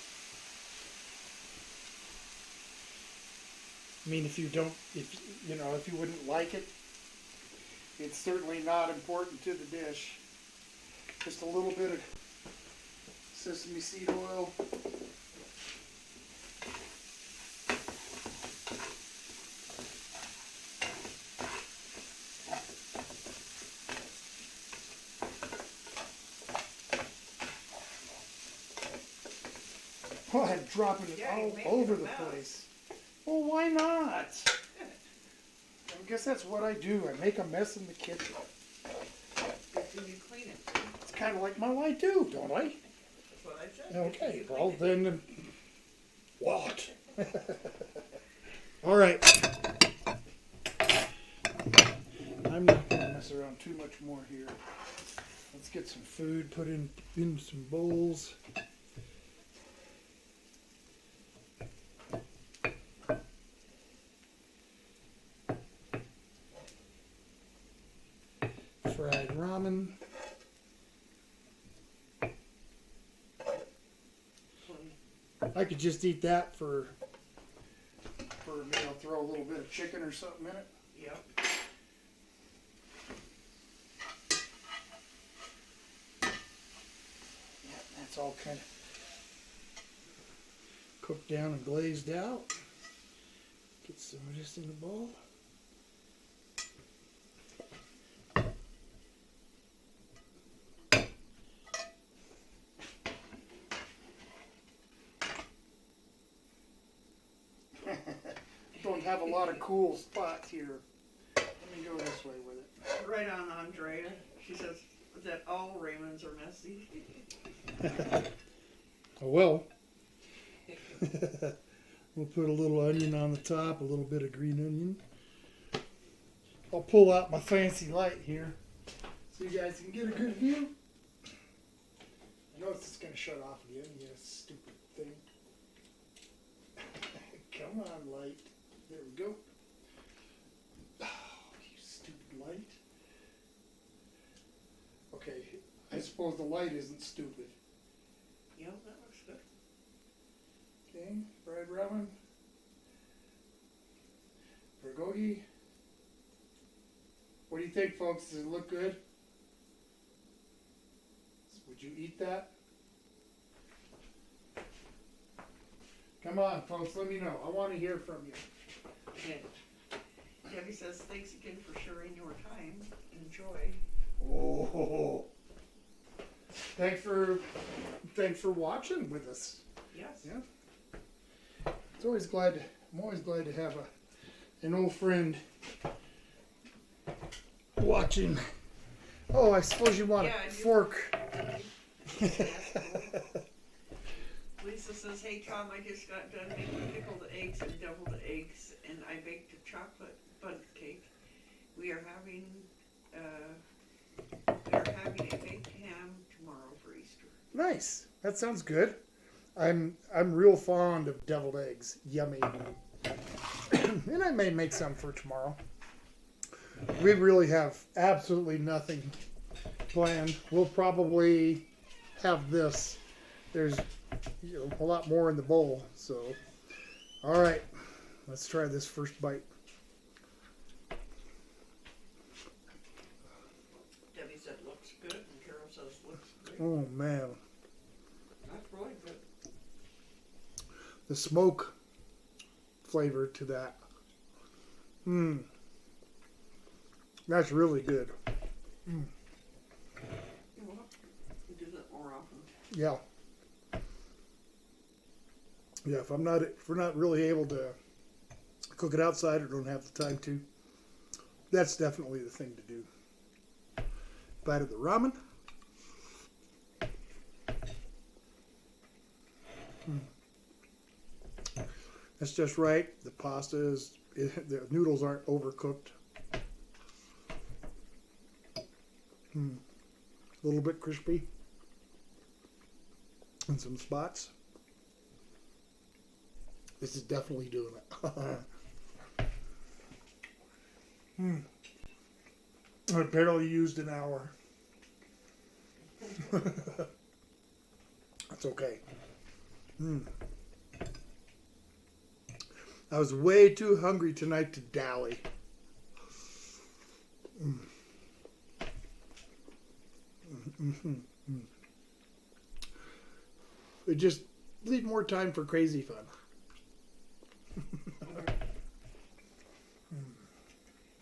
I mean, if you wouldn't like it, it's certainly not important to the dish. Just a little bit of sesame seed oil. Oh, I'm dropping it Yeah, you all made over a the mess. place. Well, why not? I guess that's what I do. I make a mess in the kitchen. Good thing you clean it. It's kind of like my I do, don't I? That's what I said. Okay, Good thing you well clean it. then, what? All right. I'm not going to mess around too much more here. Let's get some food put in some bowls. Fried ramen. I could just eat that for a meal. Throw a little bit of chicken or something in it. Yep. Yeah, that's all kind of cooked down and glazed out. Get some of this in the bowl. Don't have a lot of cool spots here. Let me go this way with it. Right on, Andrea. She says that all Ramons are messy. Oh well. We'll put a little onion on the top, a little bit of green onion. I'll pull out my fancy light here so you guys can get a good view. I know it's just going to shut off again, you stupid thing. Come on, light. There we go. Oh, you stupid light. Okay, I suppose the light isn't stupid. Yep, that looks good. Okay, fried ramen. Bulgogi. What do you think, folks? Does it look good? Would you eat that? Come on, folks, let me know. I want to hear from you. And Debbie says, thanks again for sharing your time. Enjoy. Oh, thanks for watching with us. Yes. Yeah. I'm always glad to have an old friend watching. Oh, I suppose you want a fork. Lisa says, hey Tom, I just got done making pickled eggs and deviled eggs, and I baked a chocolate bundt cake. We are having a baked ham tomorrow for Easter. Nice. That sounds good. I'm real fond of deviled eggs. Yummy. And I may make some for tomorrow. We really have absolutely nothing planned. We'll probably have this. There's a lot more in the bowl. So, all right, let's try this first bite. Oh man, That's really good. the smoke flavor to that. Mmm. That's really good. Mm. We'll have to do that more often. Yeah. Yeah, if we're not really able to cook it outside or don't have the time to, that's definitely the thing to do. Bite of the ramen. That's just right. The the noodles aren't overcooked. A little bit crispy. And some spots. This is definitely doing it. I barely used an hour. That's okay. I was way too hungry tonight to dally. We just leave more time for crazy fun.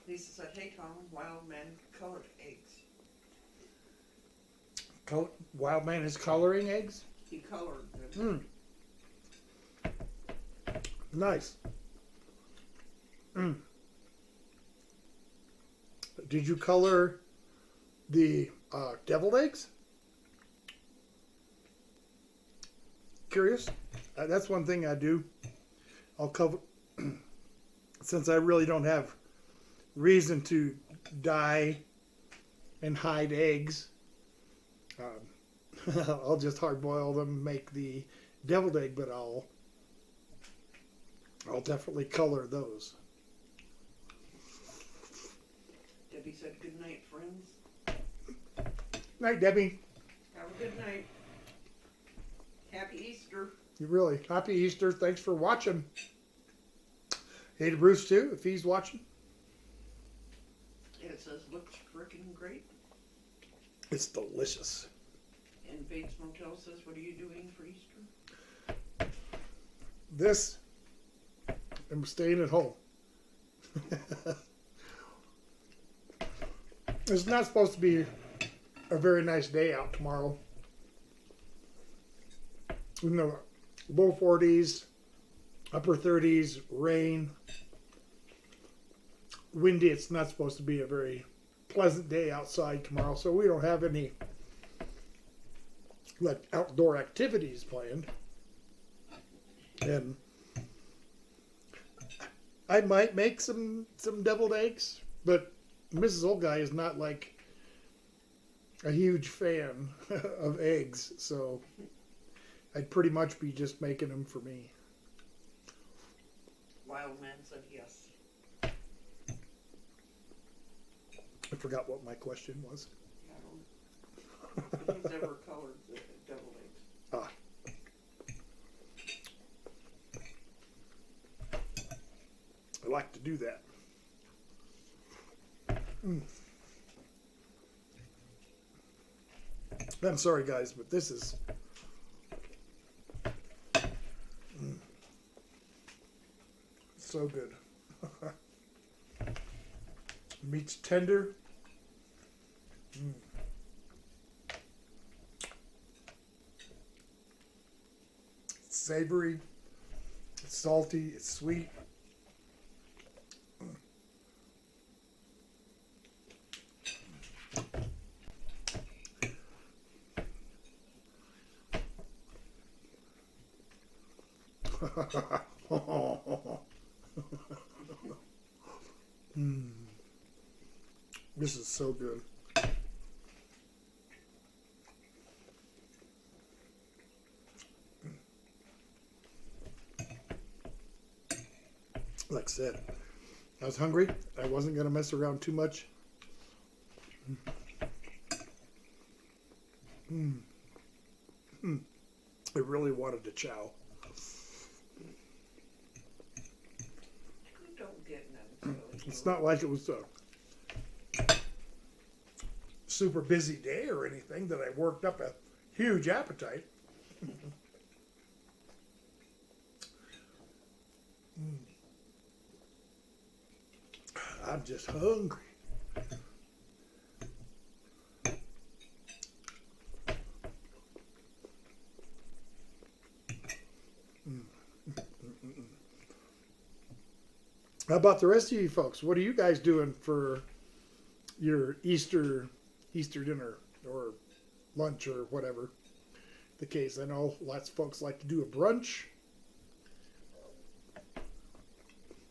Lisa said, "Hey Tom, wild man colored eggs." Wild man is coloring eggs? He colored them. Nice. Did you color the deviled eggs? Curious. That's one thing I do. I'll cover, since I really don't have reason to dye and hide eggs. I'll just hard boil them, make the deviled egg, but I'll definitely color those. Debbie said, "Good night, friends." Night, Debbie. Have a good night. Happy Easter. You really happy Easter. Thanks for watching. Hey to Bruce too, if he's watching. And it says, "Looks freaking great." It's delicious. And Bates Motel says, "What are you doing for Easter?" This, I'm staying at home. It's not supposed to be a very nice day out tomorrow. You know, low 40s, upper 30s, rain, windy. It's not supposed to be a very pleasant day outside tomorrow, so we don't have any like outdoor activities planned. And I might make some deviled eggs, but Mrs. Old Guy is not like a huge fan of eggs, so I'd pretty much be just making them for me. Wild man said yes. I forgot what my question was. I don't know. If he's ever colored the deviled eggs. Ah. I like to do that. I'm sorry, guys, but this is so good. Meat's tender. It's savory. It's salty. It's sweet. This is so good. Like I said, I was hungry. I wasn't going to mess around too much. I really wanted to chow. You don't get none. So It's not like it was super busy day or anything that I worked up a huge appetite. I'm just hungry. How about the rest of you folks? What are you guys doing for your Easter dinner or lunch or whatever the case? I know lots of folks like to do a brunch.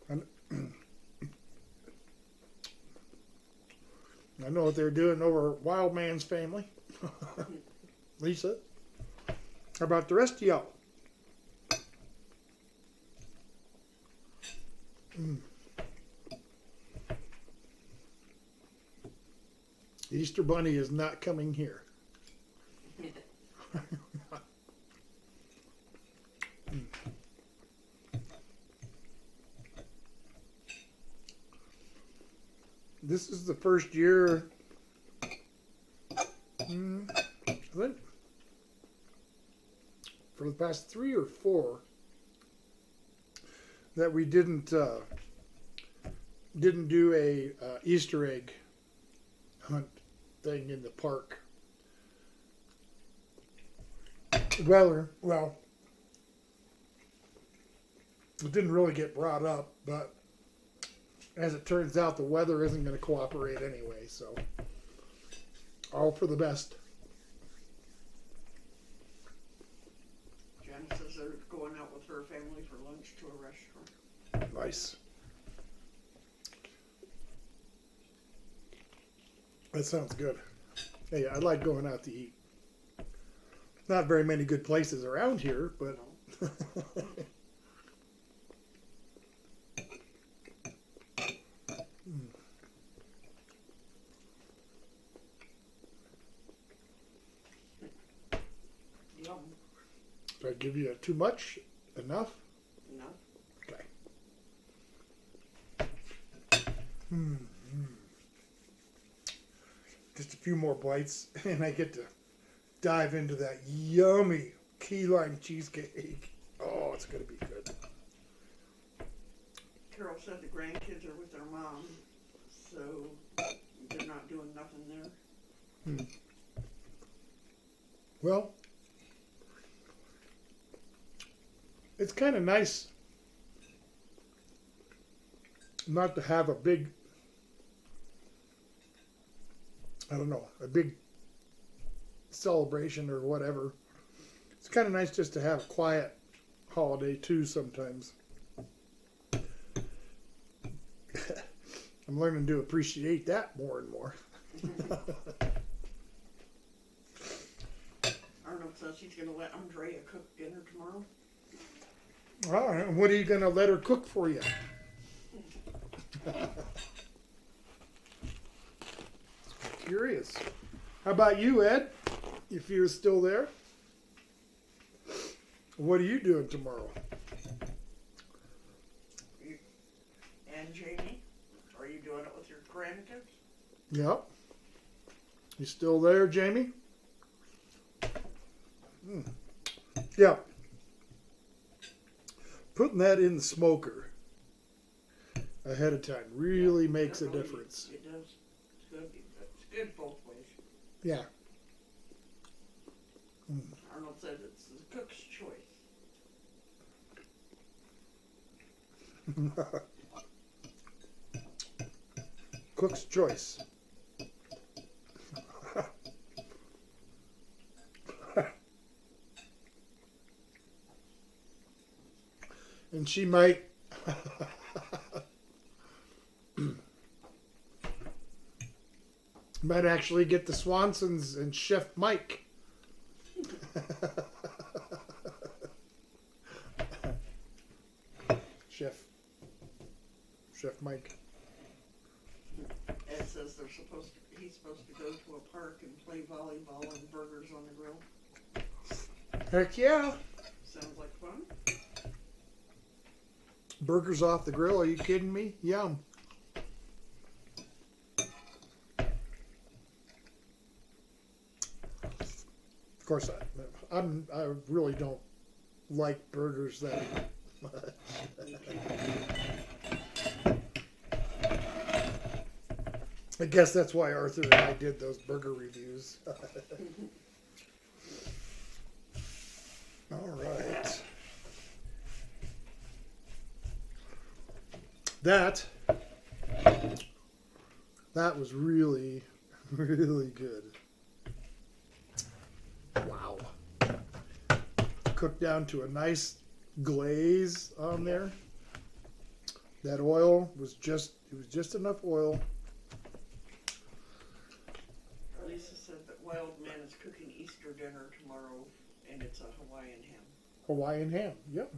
And I know what they're doing over at Wild Man's family. Lisa, how about the rest of y'all? The Easter Bunny is not coming here. This is the first year, I think, for the past 3 or 4, that we didn't do a Easter egg hunt thing in the park. Well, it didn't really get brought up, but as it turns out, the weather isn't going to cooperate anyway, so all for the best. Jen says they're going out with her family for lunch to a restaurant. Nice. That sounds good. Hey, I like going out to eat. Not very many good places around here, but Yum. did I give you too much? Enough? No. Okay. Just a few more bites, and I get to dive into that yummy key lime cheesecake. Oh, it's going to be good. Carol said the grandkids are with their mom, so they're not doing nothing there. Well, it's kind of nice not to have a big, I don't know, a big celebration or whatever. It's kind of nice just to have a quiet holiday too sometimes. I'm learning to appreciate that more and more. Arnold says he's going to let Andrea cook dinner tomorrow. All right, and what are you going to let her cook for you? Curious. How about you, Ed? If you're still there. What are you doing tomorrow? And Jamie, are you doing it with your grandkids? Yep. You still there, Jamie? Yeah. Putting that in the smoker ahead of time really makes a difference. It does. It's good. It's good both ways. Yeah. Arnold said it's the cook's choice. Cook's choice. And she might might actually get the Swansons and Chef Mike. Chef Mike. Ed says he's supposed to go to a park and play volleyball and burgers on the grill. Heck yeah. Sounds like fun. Burgers off the grill, are you kidding me? Yum. Of course, I really don't like burgers that much. I guess that's why Arthur and I did those burger reviews. All right. That was really, really good. Wow. Cooked down to a nice glaze on there. That oil was just enough oil. Lisa said that Wild Man is cooking Easter dinner tomorrow, and it's a Hawaiian ham. Hawaiian ham, yep.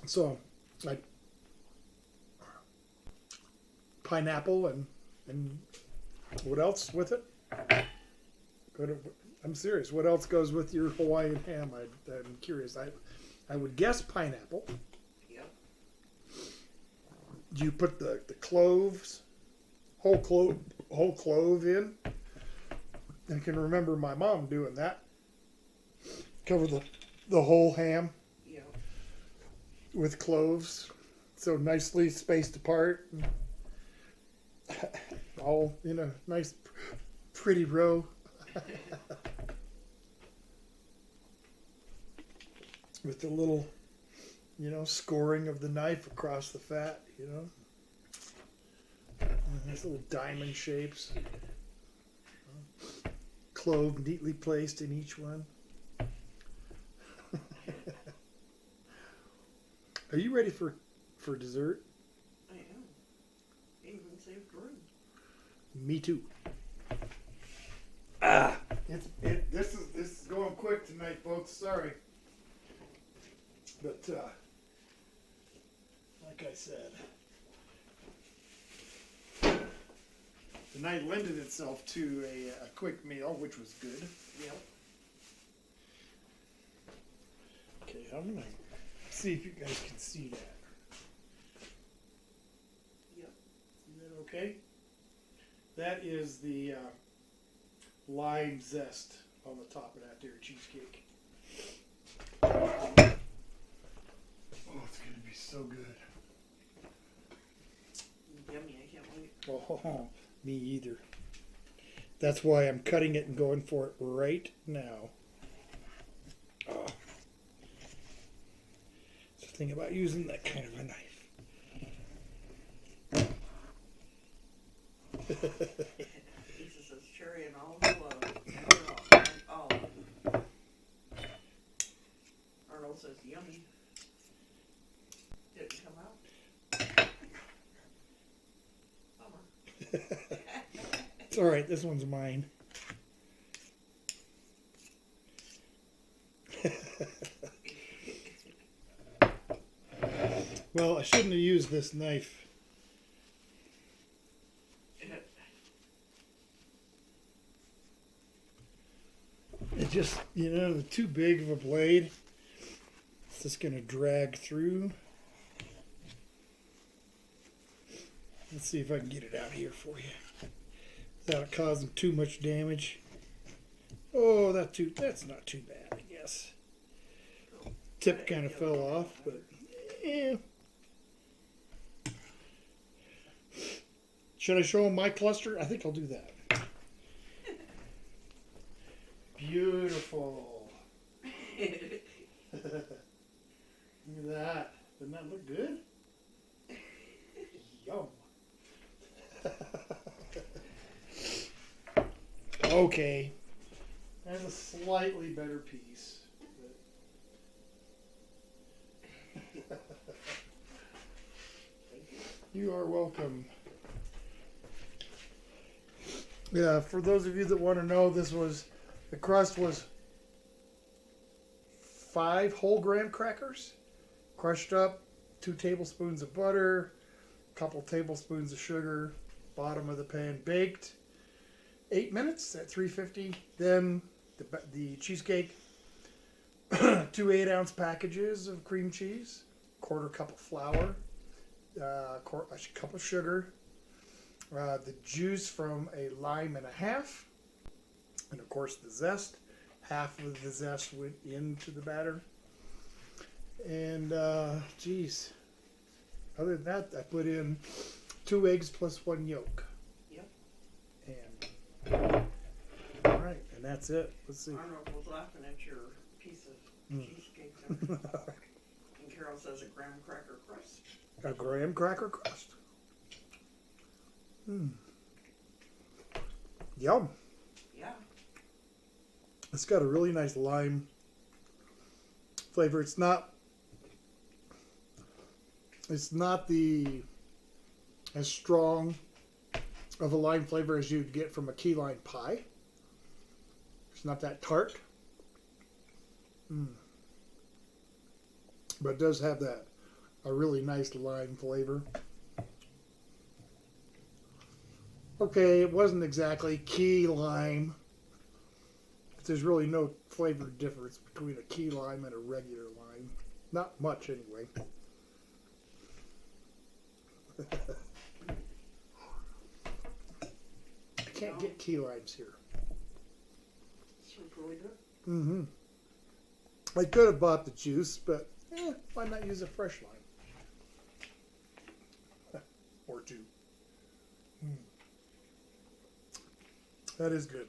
So, like pineapple and what else with it? I'm serious. What else goes with your Hawaiian ham? I'm curious. I would guess pineapple. Yep. Do you put the cloves, whole clove in? I can remember my mom doing that. Cover the whole ham. Yep. With cloves, so nicely spaced apart, all in a nice, pretty row. With the little, scoring of the knife across the fat, Nice little diamond shapes. Clove neatly placed in each one. Are you ready for dessert? I am. Even saved room. Me too. This is going quick tonight, folks. Sorry, but like I said, the night lended itself to a quick meal, which was good. Yep. Okay, I'm gonna see if you guys can see that. Yep. Is that okay? That is the lime zest on the top of that there cheesecake. Oh, it's gonna be so good. Yummy, I can't wait. Oh, me either. That's why I'm cutting it and going for it right now. Oh. It's the thing about using that kind of a knife. Lisa says cherry and olive love. Olive. Arnold says yummy. Didn't come out. Bummer. It's alright, this one's mine. Well, I shouldn't have used this knife. It just, too big of a blade. It's just going to drag through. Let's see if I can get it out here for you without causing too much damage. Oh, that's not too bad, I guess. Tip kind of fell off, but yeah. Should I show them my cluster? I think I'll do that. Beautiful. Look at that. Doesn't that look good? Yum. Okay. That's a slightly better piece. You are welcome. Yeah, for those of you that want to know, the crust was 5 whole graham crackers, crushed up, 2 tablespoons of butter, a couple tablespoons of sugar, bottom of the pan, baked 8 minutes at 350. Then the cheesecake, 2 8-ounce packages of cream cheese, 1/4 cup of flour, a cup of sugar, the juice from a lime and a half, And of course the zest. Half of the zest went into the batter. And geez. Other than that, I put in 2 eggs plus 1 yolk. Yep. And all right, and that's it. Let's see. Arnold was laughing at your piece of cheesecake there. And Carol says a graham cracker crust. A graham cracker crust. Yum. Yeah. It's got a really nice lime flavor. It's not the as strong of a lime flavor as you'd get from a key lime pie. It's not that tart. But it does have a really nice lime flavor. Okay, it wasn't exactly key lime. There's really no flavor difference between a key lime and a regular lime. Not much, anyway. I can't get key limes here. This was really good. Mm-hmm. I could have bought the juice, but why not use a fresh lime? Or 2. That is good.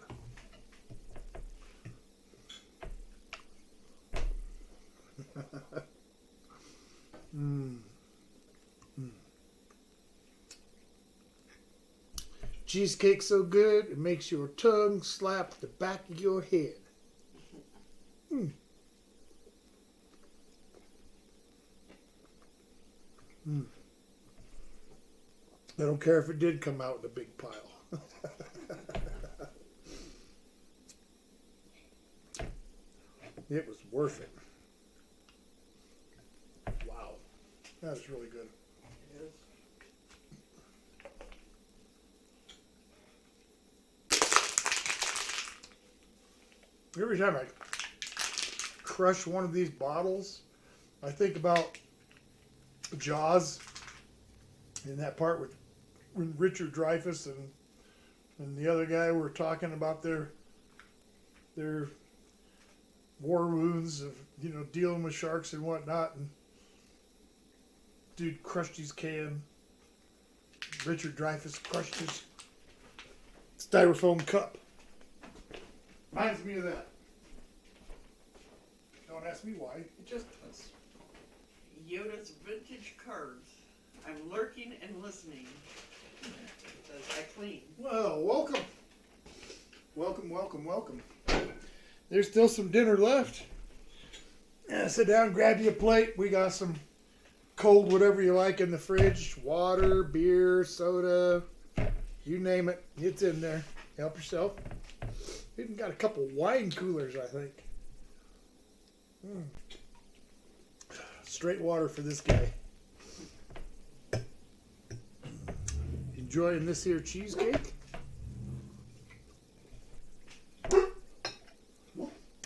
Cheesecake so good it makes your tongue slap the back of your head. I don't care if it did come out in a big pile. It was worth it. Wow. That was really good. It is. Every time I crush one of these bottles, I think about Jaws in that part with when Richard Dreyfuss and the other guy were talking about their war wounds of dealing with sharks and whatnot, and dude crushed his can. Richard Dreyfuss crushed his styrofoam cup. Reminds me of that. Don't ask me why. It just does. Yoda's vintage cards. I'm lurking and listening. Says I clean. Well, welcome. Welcome. There's still some dinner left. Sit down, grab you a plate. We got some cold whatever you like in the fridge. Water, beer, soda, you name it. It's in there. Help yourself. Even got a couple wine coolers, I think. Straight water for this guy. Enjoying this here cheesecake.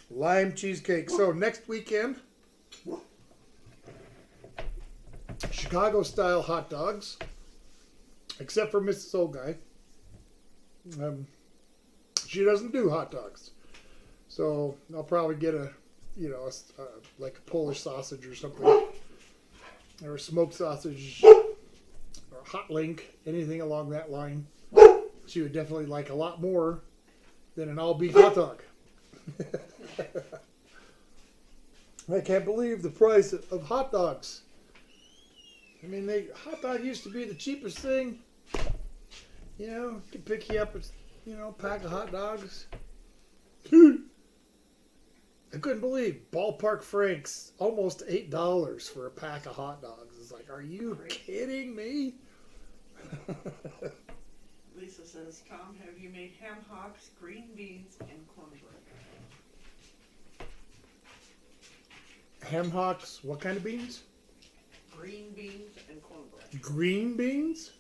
Lime cheesecake. So next weekend, Chicago style hot dogs, except for Mrs. Old Guy. She doesn't do hot dogs, so I'll probably get like a Polish sausage or something, or a smoked sausage, or a hot link, anything along that line. She would definitely like a lot more than an all beef hot dog. I can't believe the price of hot dogs. I mean, hot dog used to be the cheapest thing. Could pick you up a pack of hot dogs. I couldn't believe Ballpark Frank's almost $8 for a pack of hot dogs. It's like, are you kidding me? Lisa says, Tom, have you made ham hocks, green beans, and cornbread? Ham hocks, what kind of beans? Green beans and cornbread. Green beans?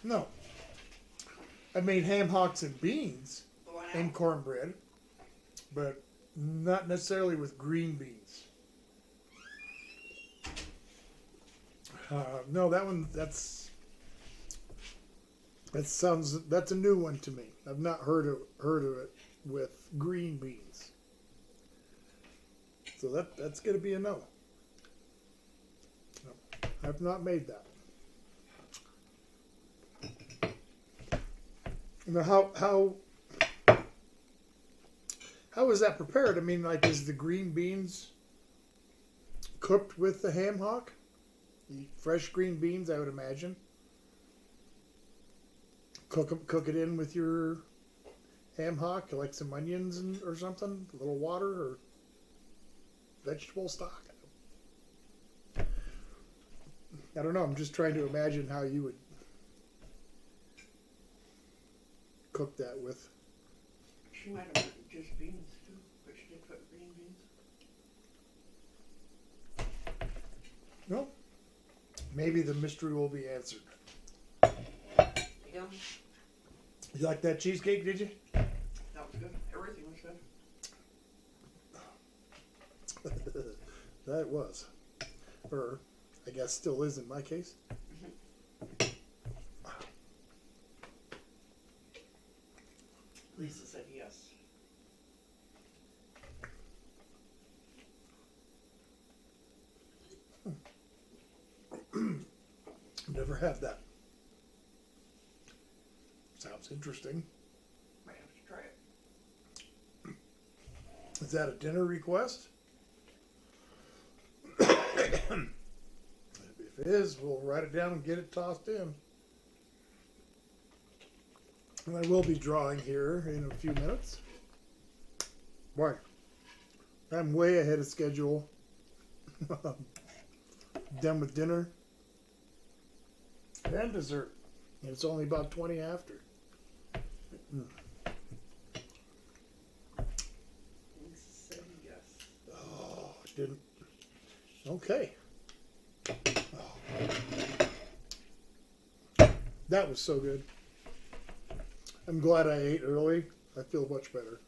No. I made ham hocks and beans and cornbread, but not necessarily with green beans. No, that's That's a new one to me. I've not heard of it with green beans. So that's gonna be a no. No, I've not made that. Now how is that prepared? I mean, like, is the green beans cooked with the ham hock? The fresh green beans, I would imagine. Cook it in with your ham hock, like some onions or something, a little water or vegetable stock. I don't know. I'm just trying to imagine how you would cook that with. She might have put just beans too, but she did put green beans. No. Maybe the mystery will be answered. Yum. You like that cheesecake, did you? That was good. Everything was good. That was. Or, I guess still is in my case. Lisa said yes. Never had that. Sounds interesting. Might have to try it. Is that a dinner request? If it is, we'll write it down and get it tossed in. And I will be drawing here in a few minutes. Boy, I'm way ahead of schedule. Done with dinner and dessert. And it's only about 20 after. Lisa said yes. Oh, didn't. Okay. Oh. That was so good. I'm glad I ate early. I feel much better.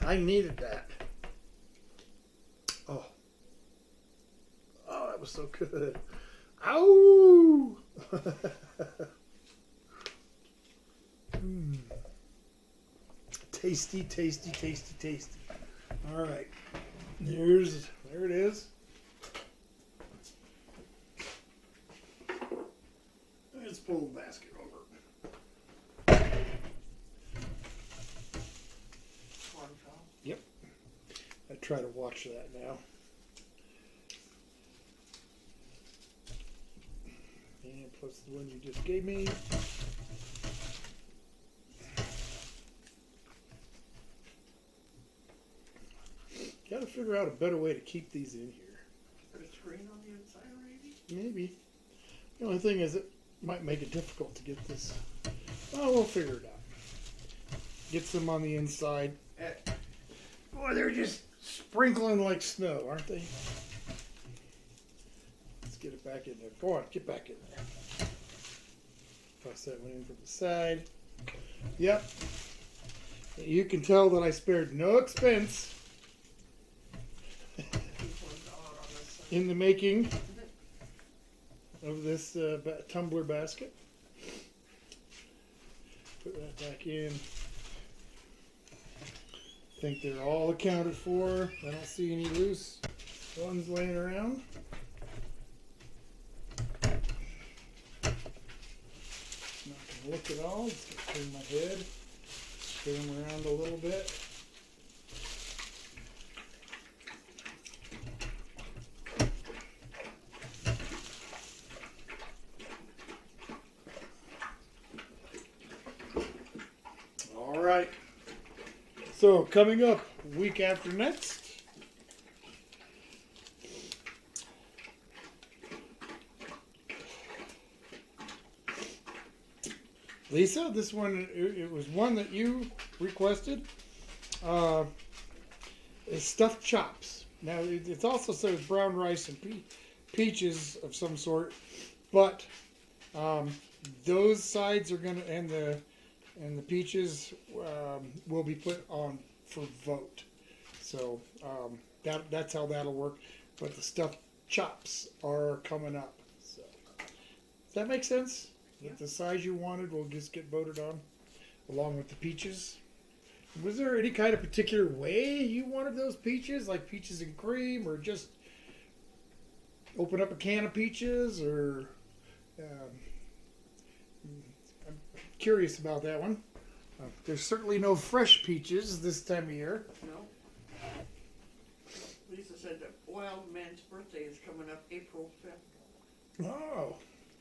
I needed that. Oh. Oh, that was so good. Ow! Tasty, tasty, tasty, tasty. All right. There it is. Let's pull the basket over. Corn chop. Yep. I try to watch that now. And plus the one you just gave me. Gotta figure out a better way to keep these in here. Put a screen on the inside, maybe? Maybe. The only thing is it might make it difficult to get this. Oh, we'll figure it out. Get some on the inside. Boy, they're just sprinkling like snow, aren't they? Let's get it back in there. Go on, get back in there. Toss that one in from the side. Yep. You can tell that I spared no expense in the making of this tumbler basket. Put that back in. I think they're all accounted for. I don't see any loose ones laying around. Not gonna look at all. Just gonna turn my head, spin them around a little bit. All right. So coming up week after next. Lisa, this one, it was one that you requested. It's stuffed chops. Now, it also says brown rice and peaches of some sort, but those sides are gonna and the peaches will be put on for vote. So that's how that'll work. But the stuffed chops are coming up. So does that make sense? Get the size you wanted. We'll just get voted on, along with the peaches. Was there any kind of particular way you wanted those peaches, like peaches and cream, or just open up a can of peaches, or? I'm curious about that one. There's certainly no fresh peaches this time of year. No. Lisa said that Wild Man's birthday is coming up April 5th. Oh,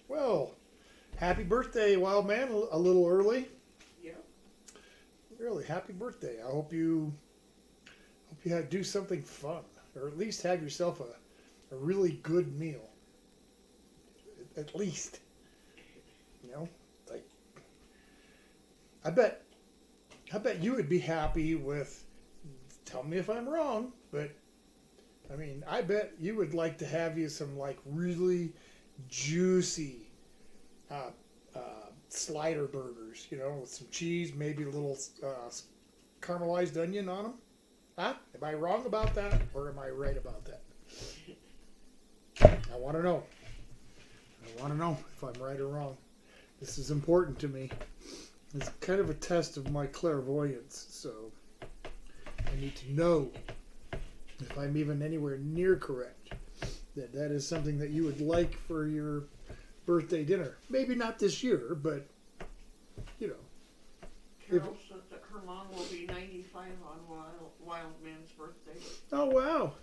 well, happy birthday, Wild Man! A little early. Yeah. Really, happy birthday! I hope you do something fun, or at least have yourself a really good meal. At least, like I bet you would be happy with. Tell me if I'm wrong, but I mean, I bet you would like to have you some like really juicy slider burgers, with some cheese, maybe a little caramelized onion on them. Huh? Am I wrong about that, or am I right about that? I want to know. I want to know if I'm right or wrong. This is important to me. It's kind of a test of my clairvoyance, so I need to know if I'm even anywhere near correct. That is something that you would like for your birthday dinner. Maybe not this year, but Carol said that her mom will be 95 on Wild Man's birthday. Oh wow!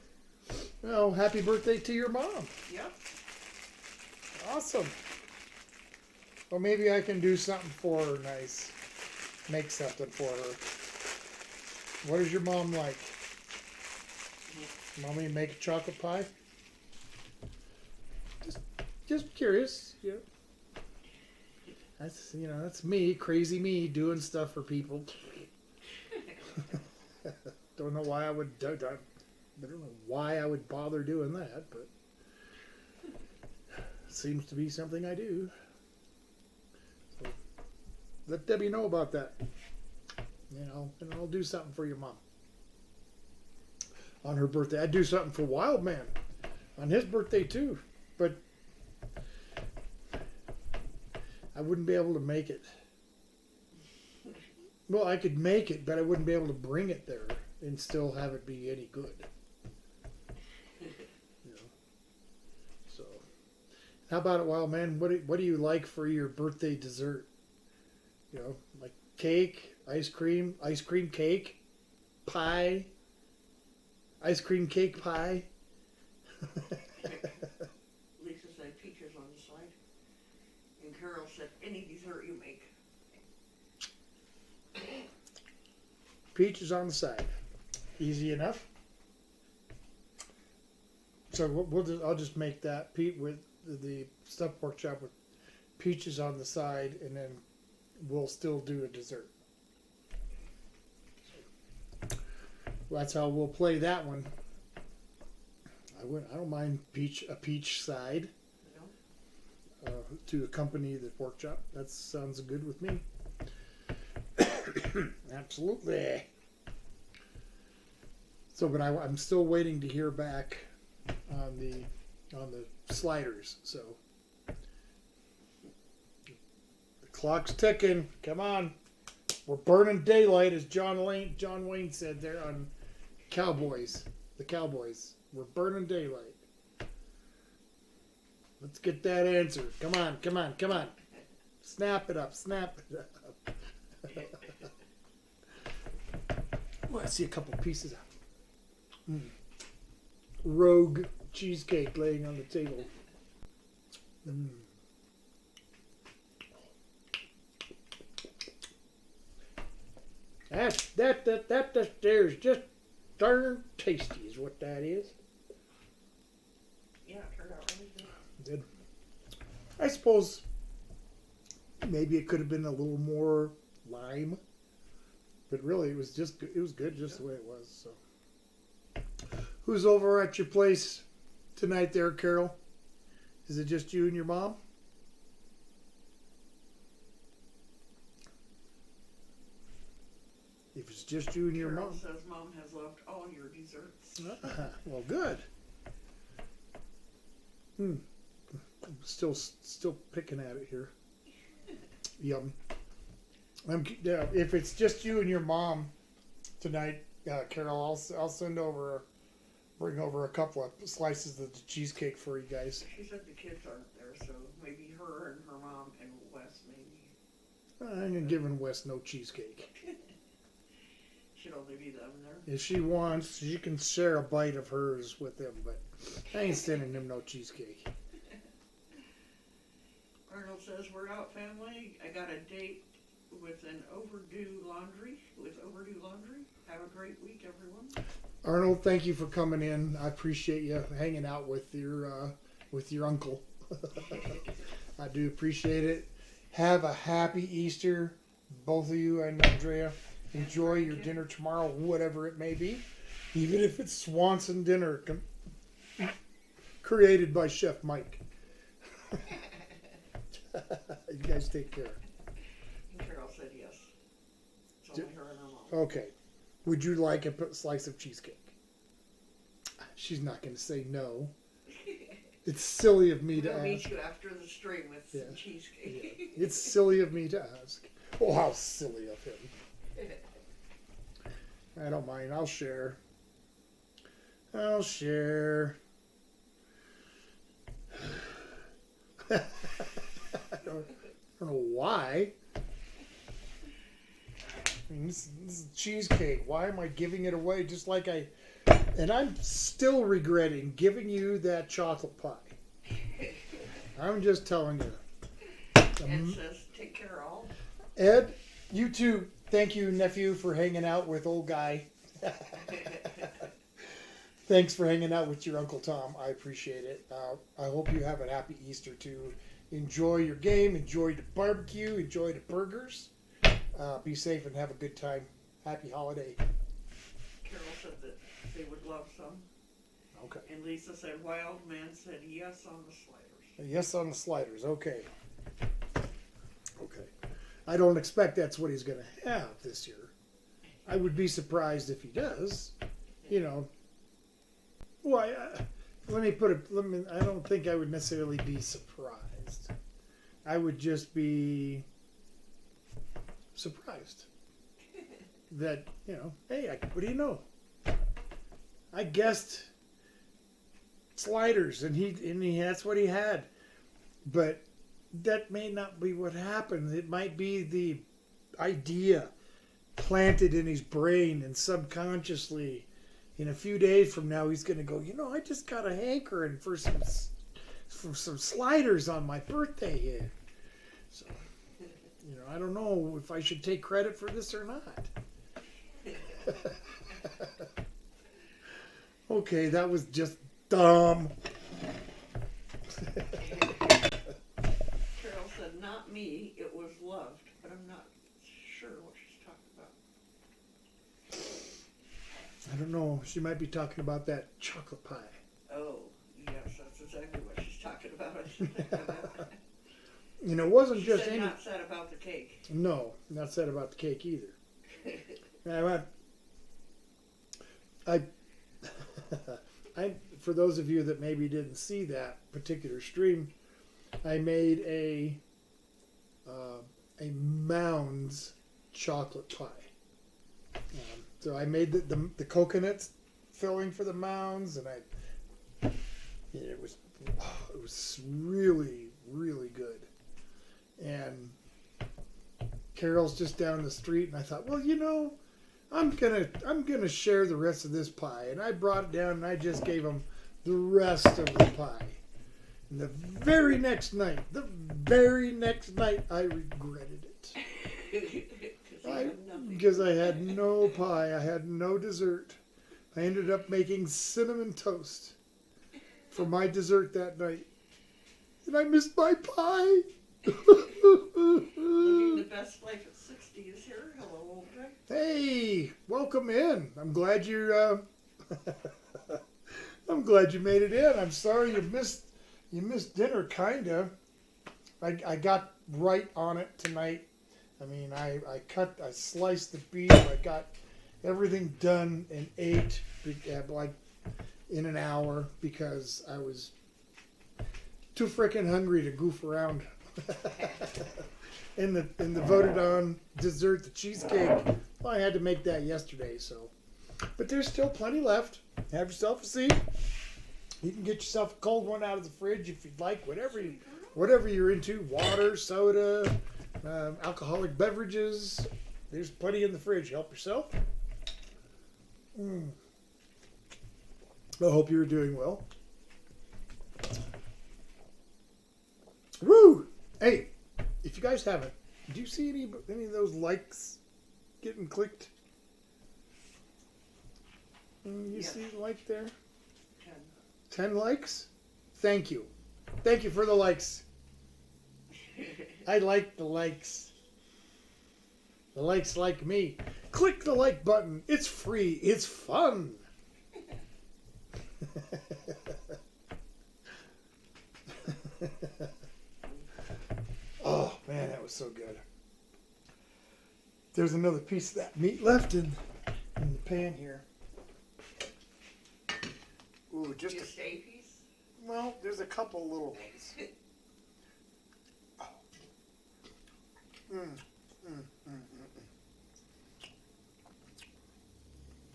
Well, happy birthday to your mom. Yep. Awesome. Well, maybe I can do something for her nice. Make something for her. What is your mom like? Mommy make a chocolate pie? Just curious. Yeah. That's me, crazy me, doing stuff for people. Don't know why I would. I don't know why I would bother doing that, but it seems to be something I do. So let Debbie know about that. And I'll do something for your mom on her birthday. I'd do something for Wild Man on his birthday too, but I wouldn't be able to make it. Well, I could make it, but I wouldn't be able to bring it there and still have it be any good. So, how about it, Wild Man? What do you like for your birthday dessert? Like cake, ice cream cake, pie, ice cream cake pie. Lisa said peaches on the side. And Carol said any dessert you make. Peaches on the side. Easy enough. So I'll just make that with the stuffed pork chop with peaches on the side, and then we'll still do a dessert. Well, that's how we'll play that one. I don't mind a peach side to accompany the pork chop. That sounds good with me. Absolutely. So, but I'm still waiting to hear back on the sliders. So the clock's ticking. Come on, we're burning daylight, as John Wayne said there on Cowboys. The Cowboys. We're burning daylight. Let's get that answer. Come on. Snap it up. Well, I see a couple pieces of rogue cheesecake laying on the table. That there's just darn tasty is what that is. Yeah, it turned out really good. Did. I suppose maybe it could have been a little more lime, but really it was good just the way it was. So, who's over at your place tonight, there, Carol? Is it just you and your mom? If it's just you and your Carol mom. says Mom has loved all your desserts. Well, good. Still picking at it here. Yum. If it's just you and your mom tonight, Carol, I'll bring over a couple of slices of the cheesecake for you guys. She said the kids aren't there, so maybe her and her mom and Wes maybe. I'm giving Wes no cheesecake. Should only be them there. If she wants, she can share a bite of hers with him, but I ain't sending him no cheesecake. Arnold says, we're out, family. I got a date with overdue laundry. Have a great week, everyone. Arnold, thank you for coming in. I appreciate you hanging out with your uncle. I do appreciate it. Have a happy Easter, both of you and Andrea. Enjoy your dinner tomorrow, whatever it may be, even if it's Swanson dinner created by Chef Mike. You guys take care. And Carol said yes. It's only her and her mom. Okay. Would you like a slice of cheesecake? She's not going to say no. It's silly of me to We'll ask. meet you after the stream with some cheesecake. Yeah. It's silly of me to ask. Oh, how silly of him. I don't mind. I'll share. I don't know why. I mean, this is cheesecake. Why am I giving it away? Just like and I'm still regretting giving you that chocolate pie. I'm just telling you. Ed says, take care all. Ed, you too. Thank you, nephew, for hanging out with old guy. Thanks for hanging out with your Uncle Tom. I appreciate it. I hope you have a happy Easter too. Enjoy your game. Enjoy the barbecue. Enjoy the burgers. Be safe and have a good time. Happy holiday. Carol said that they would love some. Okay. And Lisa said, Wild Man said yes on the sliders. Yes on the sliders. Okay. Okay. I don't expect that's what he's going to have this year. I would be surprised if he does. You know. Well, I don't think I would necessarily be surprised. I would just be surprised that, hey, what do you know? I guessed sliders, and that's what he had. But that may not be what happened. It might be the idea planted in his brain, and subconsciously, in a few days from now, he's going to go, I just got a hankering for some sliders on my birthday here. So, I don't know if I should take credit for this or not. Okay, that was just dumb. Carol said, not me, it was loved, but I'm not sure what she's talking about. I don't know. She might be talking about that chocolate pie. Oh, yes, that's exactly what she's talking about. It wasn't She just said any. not said about the cake. No, not said about the cake either. I for those of you that maybe didn't see that particular stream, I made a Mounds chocolate pie. So I made the coconut filling for the Mounds, and it was really, really good. And Carol's just down the street, and I thought, well, I'm gonna share the rest of this pie, and I brought it down, and I just gave him the rest of the pie. And the very next night, I regretted it. Because I had no pie, I had no dessert. I ended up making cinnamon toast for my dessert that night, and I missed my pie. Living the best life at 60 is here. Hello, old guy. Hey, welcome in. I'm glad you made it in. I'm sorry you missed dinner, kinda. I got right on it tonight. I mean, I sliced the beef. I got everything done and ate like in an hour because I was too freaking hungry to goof around. and the voted on dessert, the cheesecake. Well, I had to make that yesterday, so. But there's still plenty left. Have yourself a seat. You can get yourself a cold one out of the fridge if you'd like. Whatever you're into, water, soda, alcoholic beverages. There's plenty in the fridge. Help yourself. I hope you're doing well. Woo! Hey, if you guys haven't, do you see any of those likes getting clicked? You see the like there? 10 likes? Thank you. Thank you for the likes. I like the likes. The likes like me. Click the like button. It's free. It's fun. Oh, man, that was so good. There's another piece of that meat left in the pan here. Ooh, just a stay piece? Well, there's a couple little ones.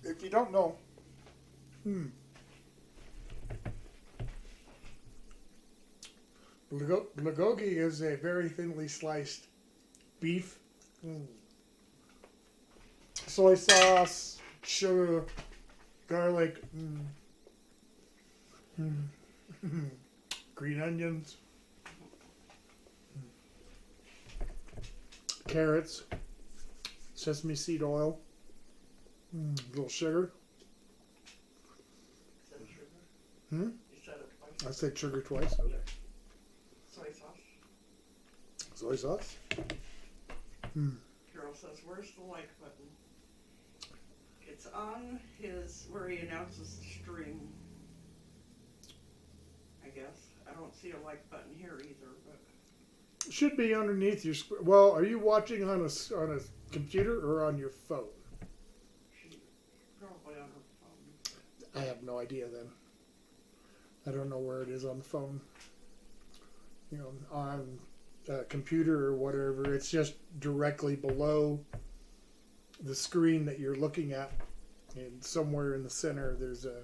If you don't know, Bulgogi is a very thinly sliced beef. Soy sauce, sugar, garlic, green onions, carrots, sesame seed oil, a little sugar. Is that sugar? Hmm? You said it twice. I said sugar twice. Okay. Soy sauce. Soy sauce. Carol says, "Where's the like button?" It's on his where he announces the stream. I guess I don't see a like button here either, but Should be underneath your screen. Well, are you watching on a computer or on your phone? she's probably on her phone. I have no idea then. I don't know where it is on the phone. You know, on a computer or whatever. It's just directly below the screen that you're looking at. And somewhere in the center, there's a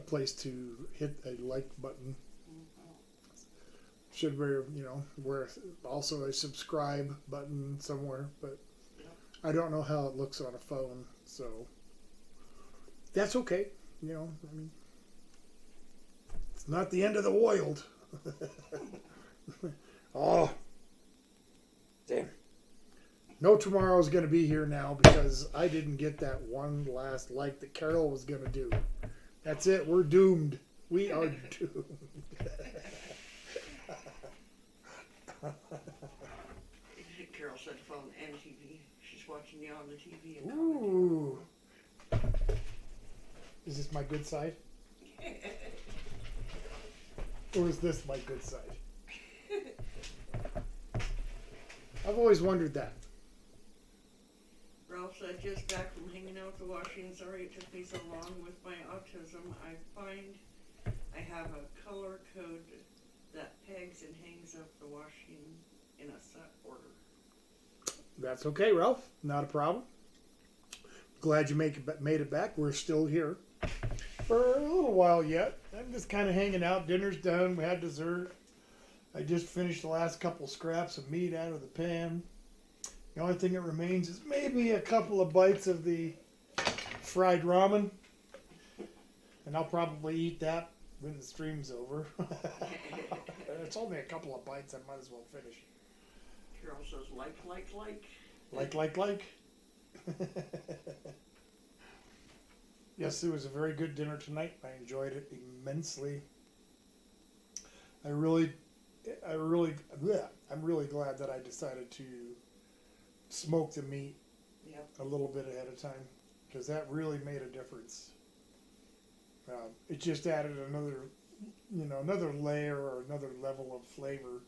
place to hit a like button. Should be, where also a subscribe button somewhere, but I don't know how it looks on a phone, so that's okay. It's not the end of the world. Oh, damn. No tomorrow's going to be here now because I didn't get that one last like that Carol was going to do. That's it. We're doomed. We are doomed. Carol said phone and TV. She's watching you on the TV. And Ooh. Is this my good side? Or is this my good side? I've always wondered that. Ralph said, "Just back from hanging out at the washing. Sorry it took me so long with my autism. I find I have a color code that pegs and hangs up the washing in a set order." That's okay, Ralph. Not a problem. Glad you made it back. We're still here for a little while yet. I'm just kind of hanging out. Dinner's done. We had dessert. I just finished the last couple scraps of meat out of the pan. The only thing that remains is maybe a couple of bites of the fried ramen. And I'll probably eat that when the stream's over. It's only a couple of bites. I might as well finish. Carol says, like. Like. Yes, it was a very good dinner tonight. I enjoyed it immensely. I'm really glad that I decided to smoke the meat a little bit ahead of time because that really made a difference. It just added another layer or another level of flavor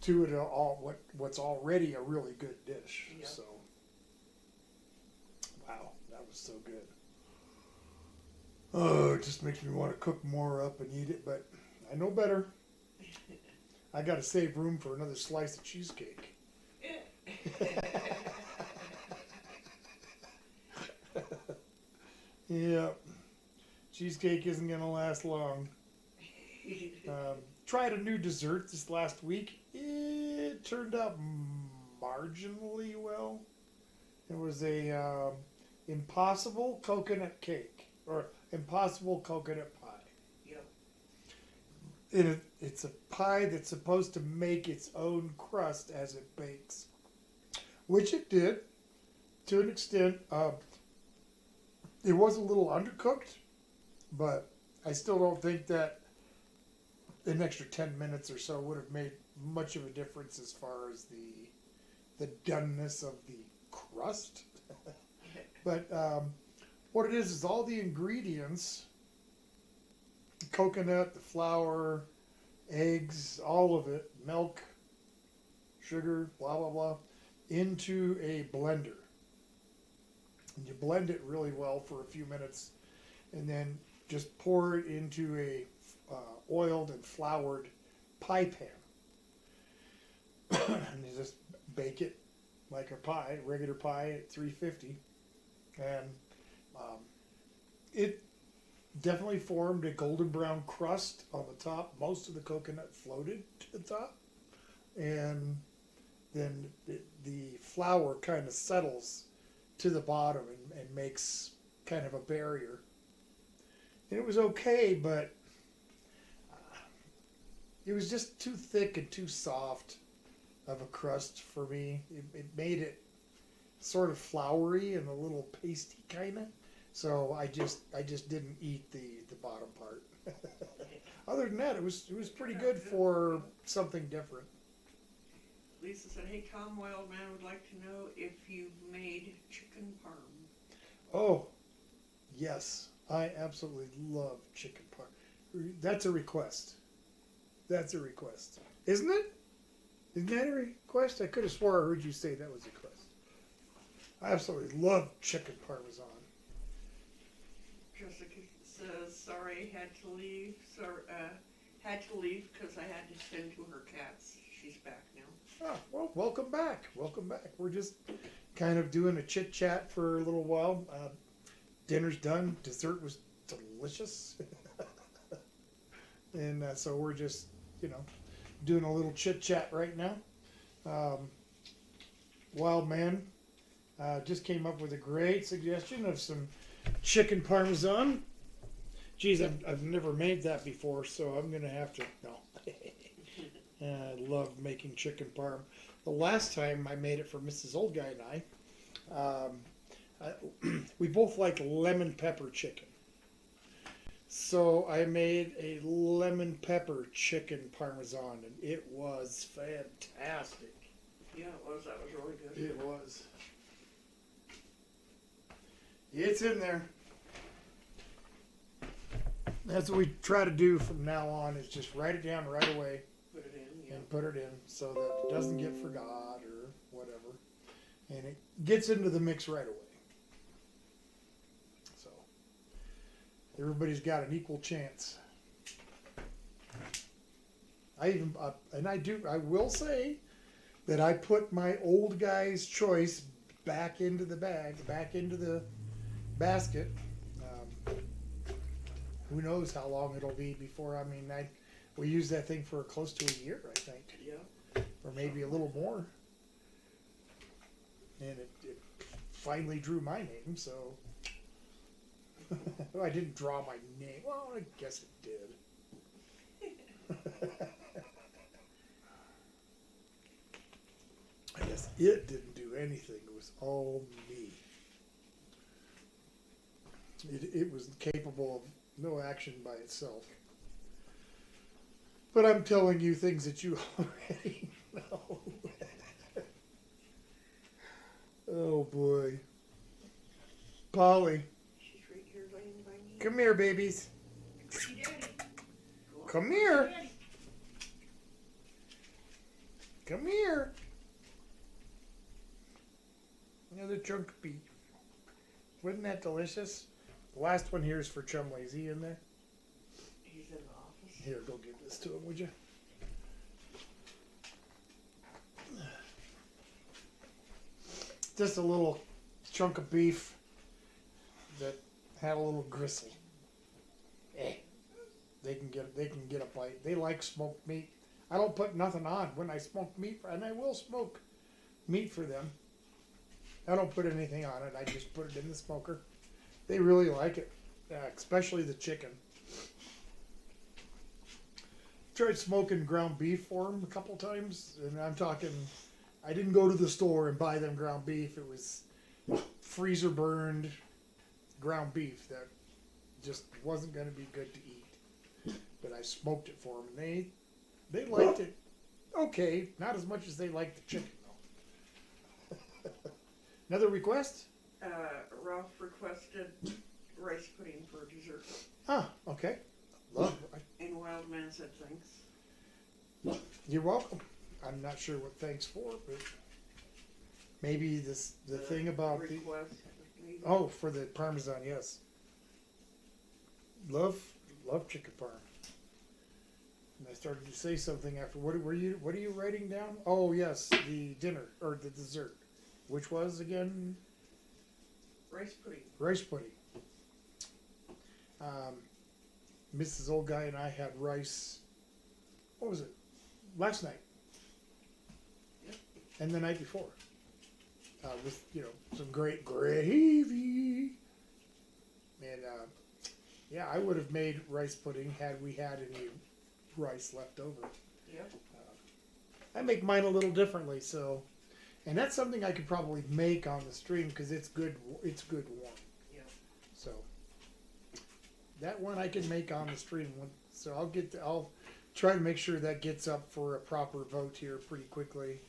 to it all. What's already a really good dish. Yeah. So, wow, that was so good. Oh, it just makes me want to cook more up and eat it, but I know better. I got to save room for another slice of cheesecake. Yeah, cheesecake isn't gonna last long. Tried a new dessert this last week. It turned out marginally well. It was a impossible coconut cake or impossible coconut pie. Yep. It's a pie that's supposed to make its own crust as it bakes, which it did to an extent. It was a little undercooked, but I still don't think that an extra 10 minutes or so would have made much of a difference as far as the doneness of the crust. But what it is all the ingredients, the coconut, the flour, eggs, all of it, milk, sugar, blah, blah, blah, into a blender. And you blend it really well for a few minutes, and then just pour it into a oiled and floured pie pan. And you just bake it like a pie, regular pie at 350. And it definitely formed a golden brown crust on the top. Most of the coconut floated to the top. And then the flour kind of settles to the bottom and makes kind of a barrier. And it was okay, but it was just too thick and too soft of a crust for me. It made it sort of floury and a little pasty kind of. So I just didn't eat the bottom part. Other than that, it was pretty good for something different. Lisa said, "Hey, Tom, Wild Man would like to know if you've made chicken parm." Oh, yes. I absolutely love chicken parm. That's a request. That's a request. Isn't it? Isn't that a request? I could have swore I heard you say that was a request. I absolutely love chicken parmesan. Jessica says, "Sorry, had to leave. Had to leave because I had to tend to her cats. She's back now." Oh, well, welcome back. Welcome back. We're just kind of doing a chit chat for a little while. Dinner's done. Dessert was delicious. And so we're just, doing a little chit chat right now. Wild Man just came up with a great suggestion of some chicken parmesan. Geez, I've never made that before, so I'm going to have to, no. I love making chicken parm. The last time I made it for Mrs. Old Guy and I, we both like lemon pepper chicken. So I made a lemon pepper chicken parmesan, and it was fantastic. Yeah, it was. That was really good. It was. It's in there. That's what we try to do from now on, is just write it down right away. Put it in, yeah. And put it in so that it doesn't get forgot or whatever. And it gets into the mix right away. So everybody's got an equal chance. I will say that I put my old guy's choice back into the bag, back into the basket. Who knows how long it'll be before, we used that thing for close to a year, I think. Yeah. Or maybe a little more. And it finally drew my name, so. I didn't draw my name. Well, I guess it did. I guess it didn't do anything. It was all me. It was capable of no action by itself. But I'm telling you things that you already know. Oh boy. Polly. She's right here laying by me. Come here, babies. Daddy. Come here. Come here. Another chunk of beef. Wasn't that delicious? The last one here is for Chumley. Is he in there? He's in the office. Here, go give this to him, would you? just a little chunk of beef that had a little gristle. They can get a bite. They like smoked meat. I don't put nothing on when I smoke meat, and I will smoke meat for them. I don't put anything on it. I just put it in the smoker. They really like it, especially the chicken. Tried smoking ground beef for them a couple times, and I'm talking, I didn't go to the store and buy them ground beef. It was freezer burned ground beef that just wasn't going to be good to eat. But I smoked it for them, and they liked it. Okay, not as much as they liked the chicken though. Another request? Ralph requested rice pudding for dessert. Ah, okay. Love it. And Wild Man said thanks. You're welcome. I'm not sure what thanks for, but maybe the thing about request, maybe. for the Parmesan, yes. Love chicken parm. And I started to say something after. What are you writing down? Oh yes, the dinner or the dessert, which was again Rice pudding. rice pudding. Mrs. Old Guy and I had rice. What was it? Last night. Yep. And the night before. With some great gravy. And yeah, I would have made rice pudding had we had any rice left over. Yep. I make mine a little differently, so, and that's something I could probably make on the stream because it's good. It's good warm. Yep. So that one I can make on the stream. So I'll try to make sure that gets up for a proper vote here pretty quickly.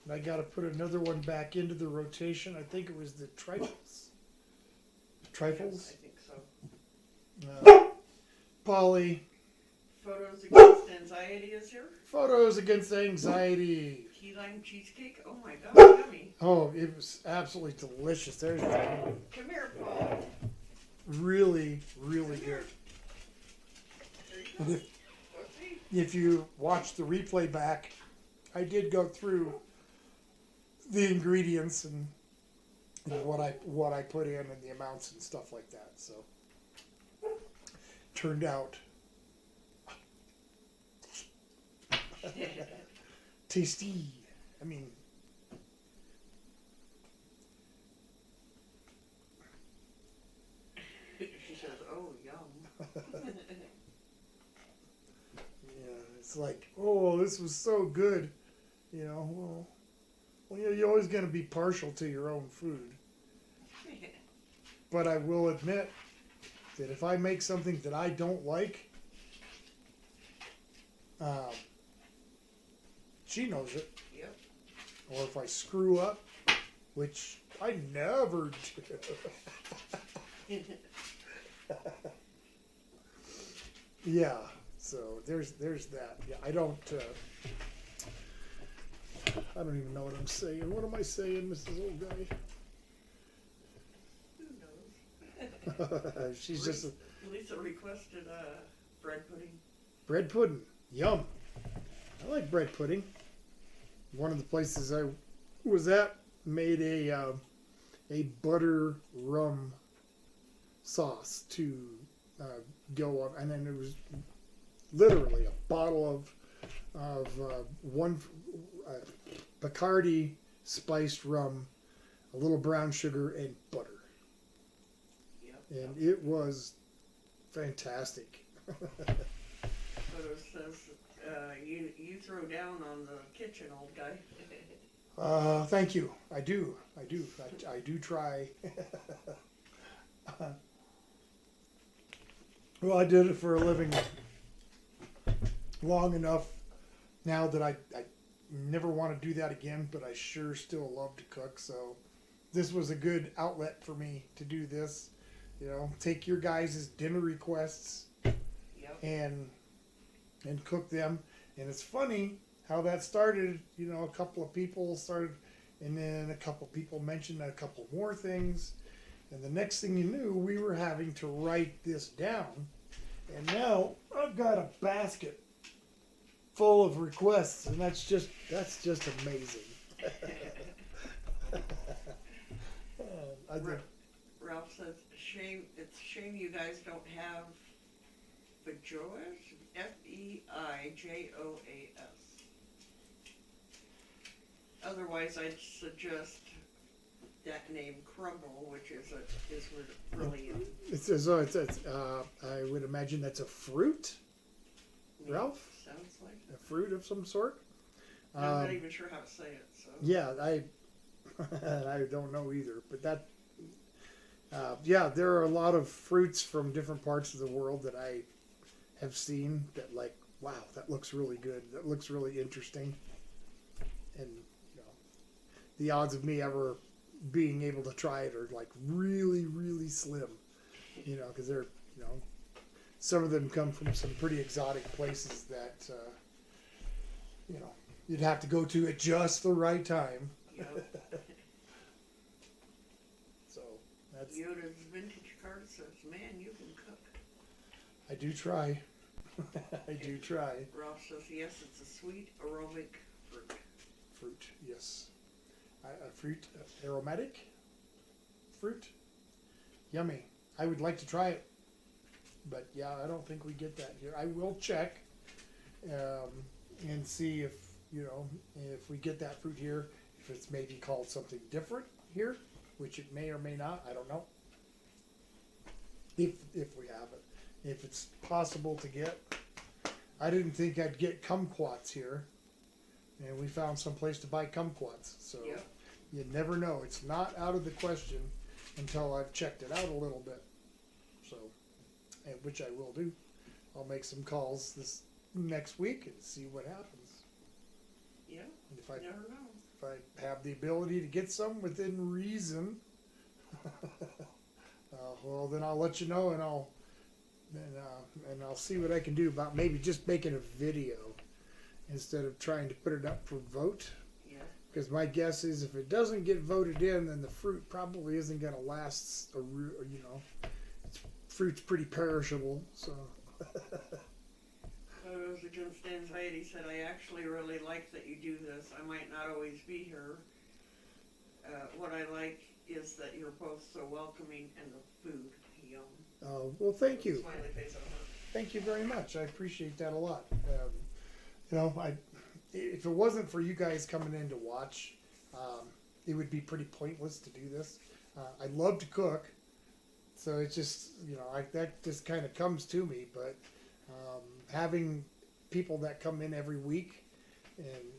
And I got to put another one back into the rotation. I think it was the trifles. Trifles. Yes, I think so. Polly. Photos against anxiety is here. Photos against anxiety. Key lime cheesecake. Oh my god, yummy. Oh, it was absolutely delicious. There's Come here, Paul. really, really good. There you And go. Let's see. if you watch the replay back, I did go through the ingredients and what I put in and the amounts and stuff like that. So turned out tasty. I mean, She says, "Oh, yum." yeah, it's like, oh, this was so good. Well, you're always going to be partial to your own food. But I will admit that if I make something that I don't like, she knows it. Yep. Or if I screw up, which I never do. Yeah, so there's that. Yeah, I don't even know what I'm saying. What am I saying, Mrs. Old Guy? Who knows? She's just Lisa requested bread pudding. bread pudding. Yum. I like bread pudding. One of the places I was at made a butter rum sauce to go on, and then it was literally a bottle of one Bacardi spiced rum, a little brown sugar, and butter. Yep. And it was fantastic. Photo says you throw down on the kitchen, old guy. Thank you. I do try. Well, I did it for a living long enough now that I never want to do that again, but I sure still love to cook. So this was a good outlet for me to do this. Take your guys' dinner requests Yep. and cook them. And it's funny how that started. A couple of people started, and then a couple people mentioned a couple more things. And the next thing you knew, we were having to write this down. And now I've got a basket full of requests, and that's just amazing. Ralph says, it's a shame you guys don't have Feijoas, Feijoas. Otherwise, I'd suggest that name Crumble, which is really I would imagine that's a fruit, Ralph? Sounds like A fruit of some sort? I'm not even sure how to say it, so. Yeah, I don't know either, but that, yeah, there are a lot of fruits from different parts of the world that I have seen that, like, wow, that looks really good. That looks really interesting. And, you know, the odds of me ever being able to try it are, like, really, really slim, you know, because they're, you know, some of them come from some pretty exotic places that, you know, you'd have to go to at just the right time. Yep. So that's. Yoda's vintage card says, "Man, you can cook." I do try. I do try. Ralph says, "Yes, it's a sweet aromatic fruit." Fruit, yes. Fruit, aromatic fruit. Yummy. I would like to try it, but yeah, I don't think we get that here. I will check and see if, you know, if we get that fruit here, if it's maybe called something different here, which it may or may not. I don't know. If we have it, if it's possible to get. I didn't think I'd get kumquats here, and we found some place to buy kumquats. So Yep. you never know. It's not out of the question until I've checked it out a little bit. So, and which I will do. I'll make some calls this next week and see what happens. Yeah. And if I Never know. if I have the ability to get some within reason, well, then I'll let you know, and I'll see what I can do about maybe just making a video instead of trying to put it up for vote. Yeah. Because my guess is if it doesn't get voted in, then the fruit probably isn't going to last. You know, fruit's pretty perishable. So. Photos Against Anxiety said, "I actually really like that you do this. I might not always be here. What I like is that you're both so welcoming and the food, yum." Well, thank you. Smiley face on her. Thank you very much. I appreciate that a lot. You know, if it wasn't for you guys coming in to watch, it would be pretty pointless to do this. I love to cook, so it's just, you know, that just kind of comes to me. But having people that come in every week and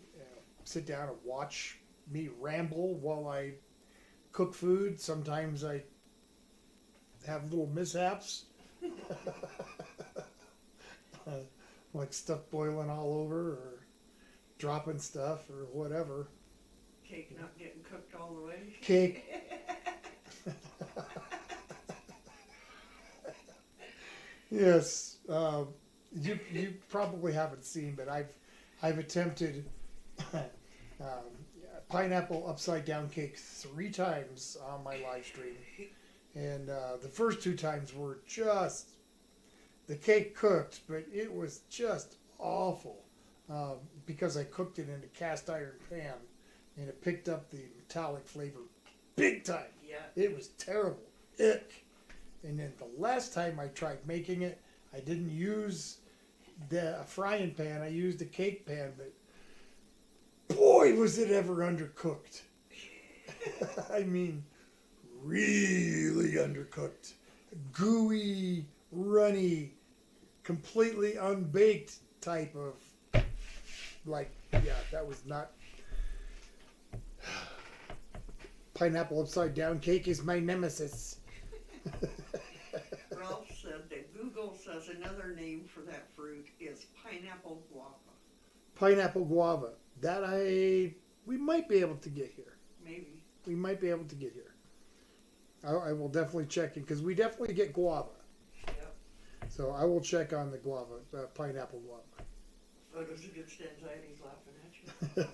sit down and watch me ramble while I cook food, sometimes I have little mishaps. Like stuff boiling all over or dropping stuff or whatever. Cake not getting cooked all the way. Cake. Yes. You probably haven't seen, but I've attempted pineapple upside down cake 3 times on my live stream. And the first 2 times were just, the cake cooked, but it was just awful because I cooked it in a cast iron pan and it picked up the metallic flavor big time. Yeah. It was terrible. Ick. And then the last time I tried making it, I didn't use the frying pan, I used a cake pan, but boy, was it ever undercooked. I mean, really undercooked. Gooey, runny, completely unbaked type of, like, yeah, that was not. Pineapple upside down cake is my nemesis. Ralph said that Google says another name for that fruit is pineapple guava. Pineapple guava. That we might be able to get here. Maybe. We might be able to get here. I will definitely check it because we definitely get guava. Yep. So I will check on the guava, pineapple guava. Photos Against Anxiety's laughing at you.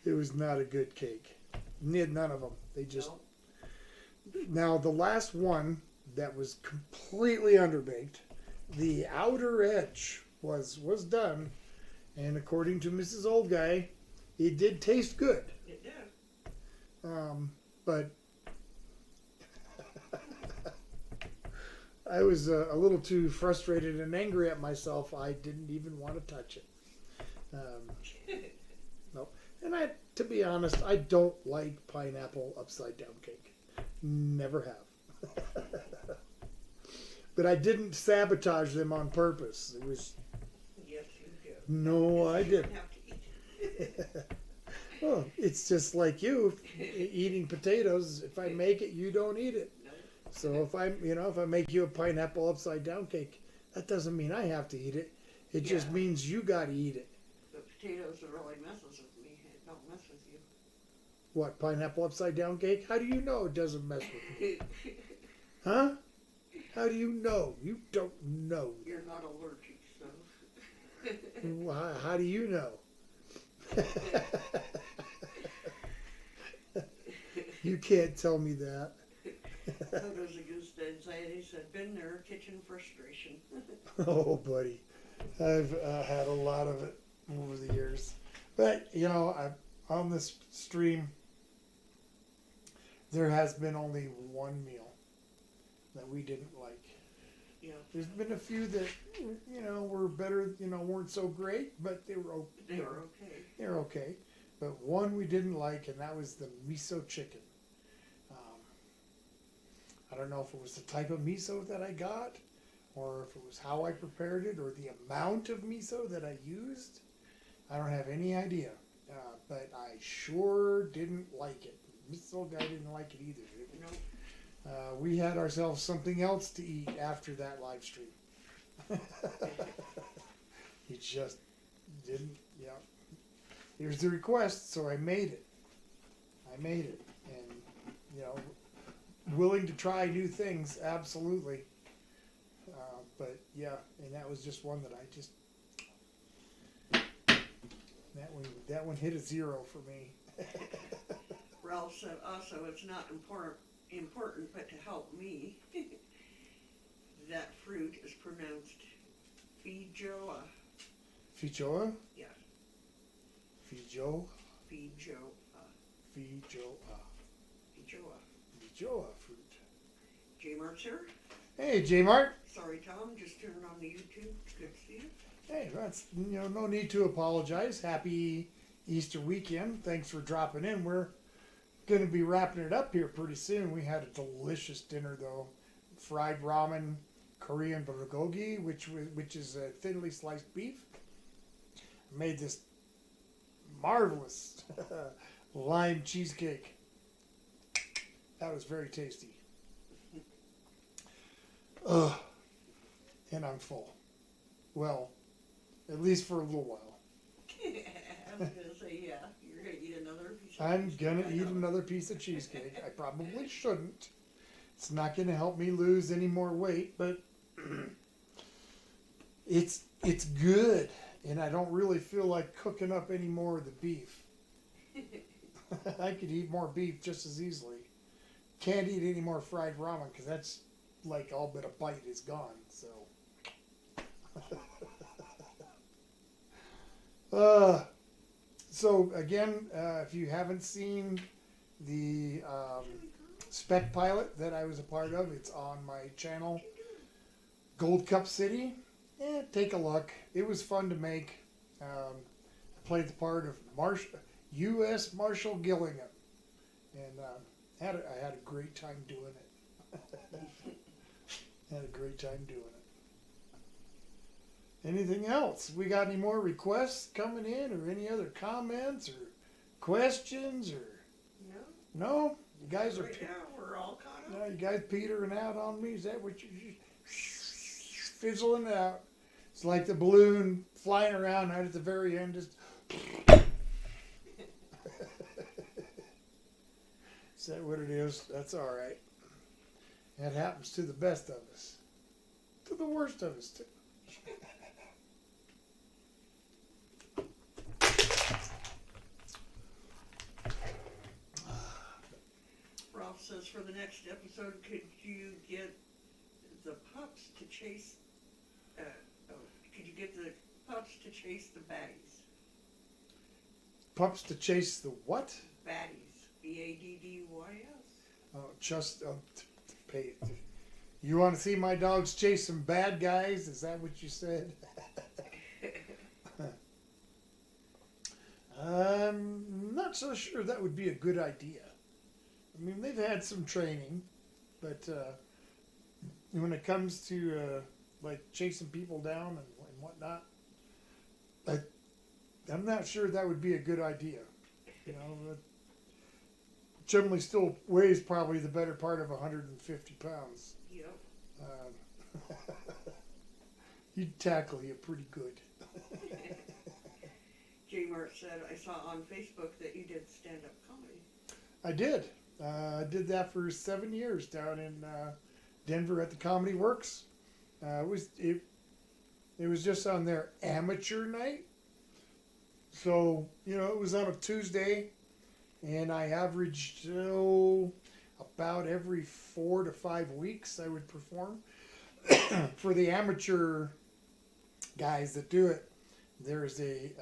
It was not a good cake. None of them. They just. Nope. Now the last one that was completely underbaked, the outer edge was done, and according to Mrs. Old Guy, it did taste good. It did. but I was a little too frustrated and angry at myself. I didn't even want to touch it. No, and to be honest, I don't like pineapple upside down cake. Never have. But I didn't sabotage them on purpose. It was. Yes, you did. No, I You didn't. don't have to eat it. Well, it's just like you eating potatoes. If I make it, you don't eat it. No. So if I make you a pineapple upside down cake, that doesn't mean I have to eat it. It just Yeah. means you got to eat it. The potatoes are really messes with me. It don't mess with you. What, pineapple upside down cake? How do you know it doesn't mess with me? Huh? How do you know? You don't know. You're not allergic, so. How do you know? You can't tell me that. How does a goose anxiety said, been there, kitchen frustration. Oh, buddy. I've had a lot of it over the years. But, on this stream, there has been only one meal that we didn't like. Yeah. There's been a few that, were better, weren't so great, but they were okay. They were okay. They're okay. But one we didn't like, and that was the miso chicken. I don't know if it was the type of miso that I got, or if it was how I prepared it, or the amount of miso that I used. I don't have any idea. But I sure didn't like it. Miso guy didn't like it either. No. We had ourselves something else to eat after that live stream. He just didn't, Here's the request, so I made it. And, willing to try new things, absolutely. But, yeah, and that was just one that I just... That one hit a 0 for me. Ralph said also it's not important, but to help me, that fruit is pronounced Fijoa. Fijoa? Yeah. Fijoa? Fijoa. Fijoa. Fijoa. Fijoa fruit. J Mart's here. Hey, J Mart. Sorry, Tom. Just turned on the YouTube. Good to see you. Hey, that's no need to apologize. Happy Easter weekend. Thanks for dropping in. We're going to be wrapping it up here pretty soon. We had a delicious dinner though. Fried ramen, Korean bulgogi, which is a thinly sliced beef. Made this marvelous lime cheesecake. That was very tasty. And I'm full. Well, at least for a little while. I was going to say, yeah, you're going to eat another piece of I'm cheesecake. going to eat another piece of cheesecake. I probably shouldn't. It's not going to help me lose any more weight, but it's good. And I don't really feel like cooking up any more of the beef. I could eat more beef just as easily. Can't eat any more fried ramen because that's like all but a bite is gone. So. So again, if you haven't seen the spec pilot that I was a part of, it's on my channel, Gold Cup City. Take a look. It was fun to make. I played the part of U.S. Marshal Gillingham, and I had a great time doing it. Had a great time doing it. Anything else? We got any more requests coming in, or any other comments, or questions, or No. no? You guys are Right now, we're all caught up. no, you guys petering out on me. Is that what you're fizzling out? It's like the balloon flying around out at the very end. Just is that what it is? That's all right. That happens to the best of us. To the worst of us, too. Ralph says, for the next episode, could you get the pups to chase, could you get the pups to chase the baddies? Pups to chase the what? Baddies. BADDYS. Oh, just pay. You want to see my dogs chase some bad guys? Is that what you said? I'm not so sure that would be a good idea. I mean, they've had some training, but when it comes to like chasing people down and whatnot, I'm not sure that would be a good idea. You know, generally still weighs probably the better part of 150 pounds. Yep. He'd tackle you pretty good. J. Mart said, I saw on Facebook that you did stand-up comedy. I did. I did that for 7 years down in Denver at the Comedy Works. It was just on their amateur night. So, you know, it was on a Tuesday, and I averaged about every 4 to 5 weeks I would perform. For the amateur guys that do it, there's a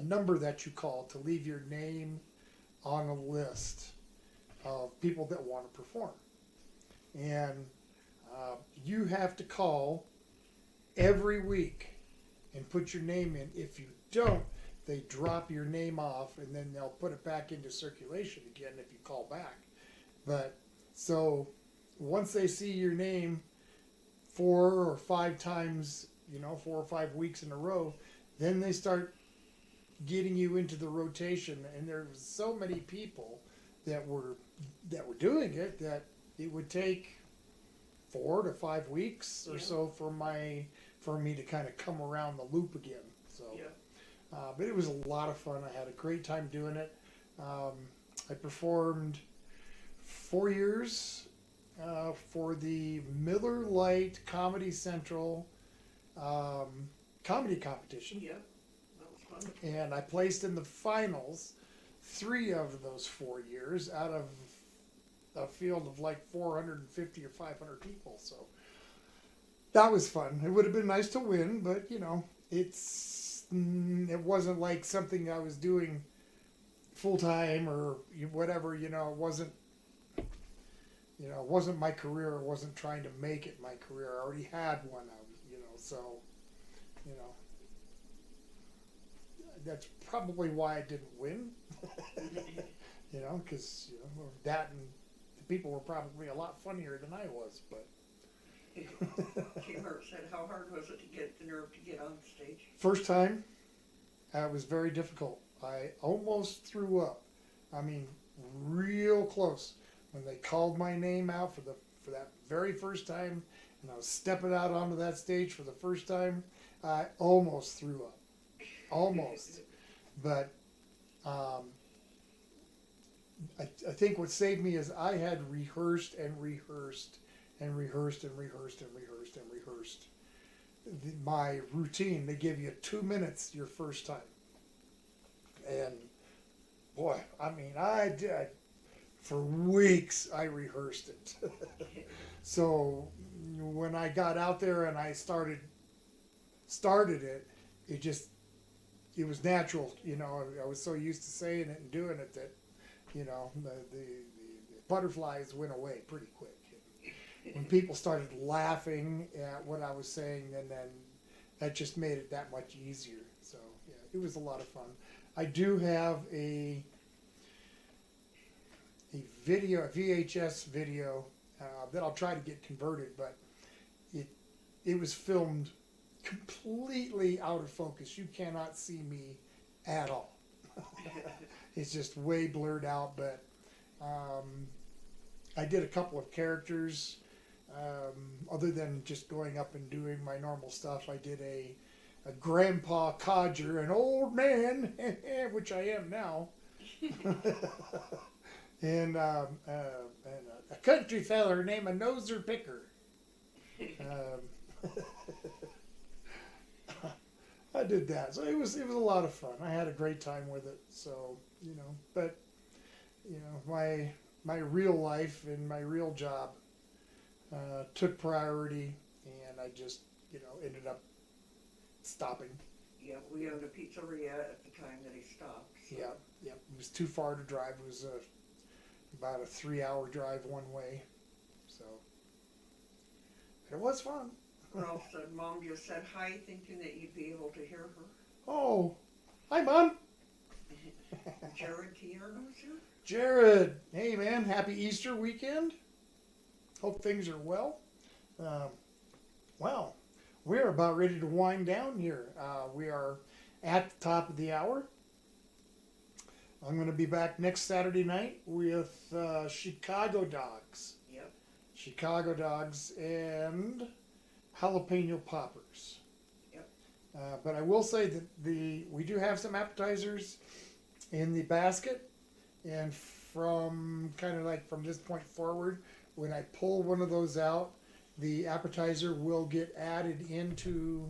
number that you call to leave your name on a list of people that want to perform. And you have to call every week and put your name in. If you don't, they drop your name off and then they'll put it back into circulation again if you call back. But so once they see your name 4 or 5 times, you know, 4 or 5 weeks in a row, then they start getting you into the rotation. And there was so many people that were doing it that it would take 4 to 5 weeks or so for me to kind of come around the loop again. So, but it was a lot of fun. I had a great time doing it. I performed 4 years for the Miller Lite Comedy Central comedy competition. Yep. That was fun. And I placed in the finals 3 of those 4 years out of a field of like 450 or 500 people. So that was fun. It would have been nice to win, but you know, it wasn't like something I was doing full time or whatever. You know, it wasn't my career. I wasn't trying to make it my career. I already had one. So you know, that's probably why I didn't win. You know, because that and the people were probably a lot funnier than I was. But J-Mart said, how hard was it to get the nerve to get on stage? First time, it was very difficult. I almost threw up. I mean, real close. When they called my name out for that very first time, and I was stepping out onto that stage for the first time, I almost threw up. Almost. But I think what saved me is I had rehearsed and rehearsed and rehearsed and rehearsed and rehearsed and rehearsed my routine. They give you 2 minutes your first time. And boy, I mean, I did. For weeks I rehearsed it. So when I got out there and I started it, it was natural. You know, I was so used to saying it and doing it that, you know, the butterflies went away pretty quick. When people started laughing at what I was saying, and then that just made it that much easier. So yeah, it was a lot of fun. I do have a VHS video that I'll try to get converted, but it was filmed completely out of focus. You cannot see me at all. It's just way blurred out, but I did a couple of characters. Other than just going up and doing my normal stuff, I did a grandpa codger, an old man, which I am now, and a country feller named a Noser Picker. I did that, so it was a lot of fun. I had a great time with it. So but my real life and my real job took priority, and I just ended up stopping. Yeah, we owned a pizzeria at the time that he stopped. So. Yeah, Yep, it was too far to drive. It was about a 3-hour drive one way. So, but it was fun. Ralph said Mom just said hi, thinking that you'd be able to hear her. Oh, hi, Mom. Jared Tierno's here. Jared, hey man, happy Easter weekend. Hope things are well. Well, we're about ready to wind down here. We are at the top of the hour. I'm going to be back next Saturday night with Chicago Dogs. Yep. Chicago Dogs and Jalapeno Poppers. Yep. But I will say that we do have some appetizers in the basket, and from kind of like from this point forward, when I pull one of those out, the appetizer will get added into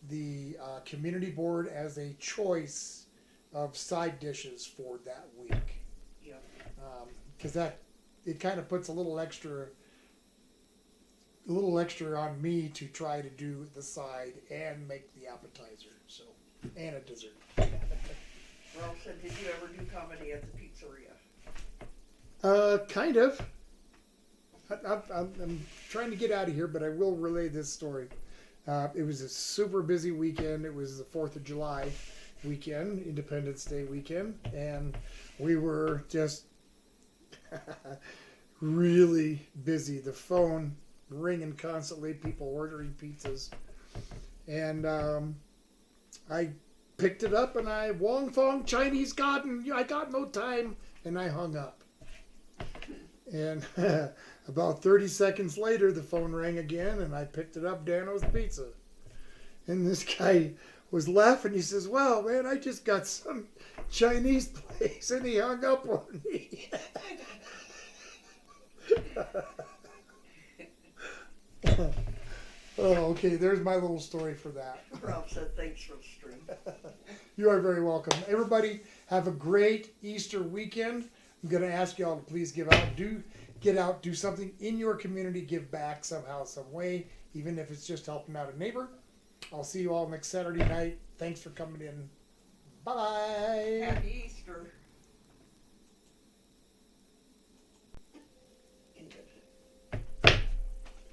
the community board as a choice of side dishes for that week. Yep. Because it kind of puts a little extra on me to try to do the side and make the appetizer, so, and a dessert. Ralph said, did you ever do comedy at the pizzeria? Kind of. I'm trying to get out of here, but I will relay this story. It was a super busy weekend. It was the 4th of July weekend, Independence Day weekend, and we were just really busy. The phone ringing constantly, people ordering pizzas, and I picked it up and I Wong Fong Chinese garden. I got no time, and I hung up. And about 30 seconds later, the phone rang again, and I picked it up, Dano's Pizza. And this guy was laughing. He says, "Wow, man, I just got some Chinese place," and he hung up on me. Oh, okay, there's my little story for that. Ralph said, thanks for the stream. You are very welcome. Everybody, have a great Easter weekend. I'm going to ask y'all to please get out, do something in your community, give back somehow, some way, even if it's just helping out a neighbor. I'll see you all next Saturday night. Thanks for coming in. Bye. Happy Easter.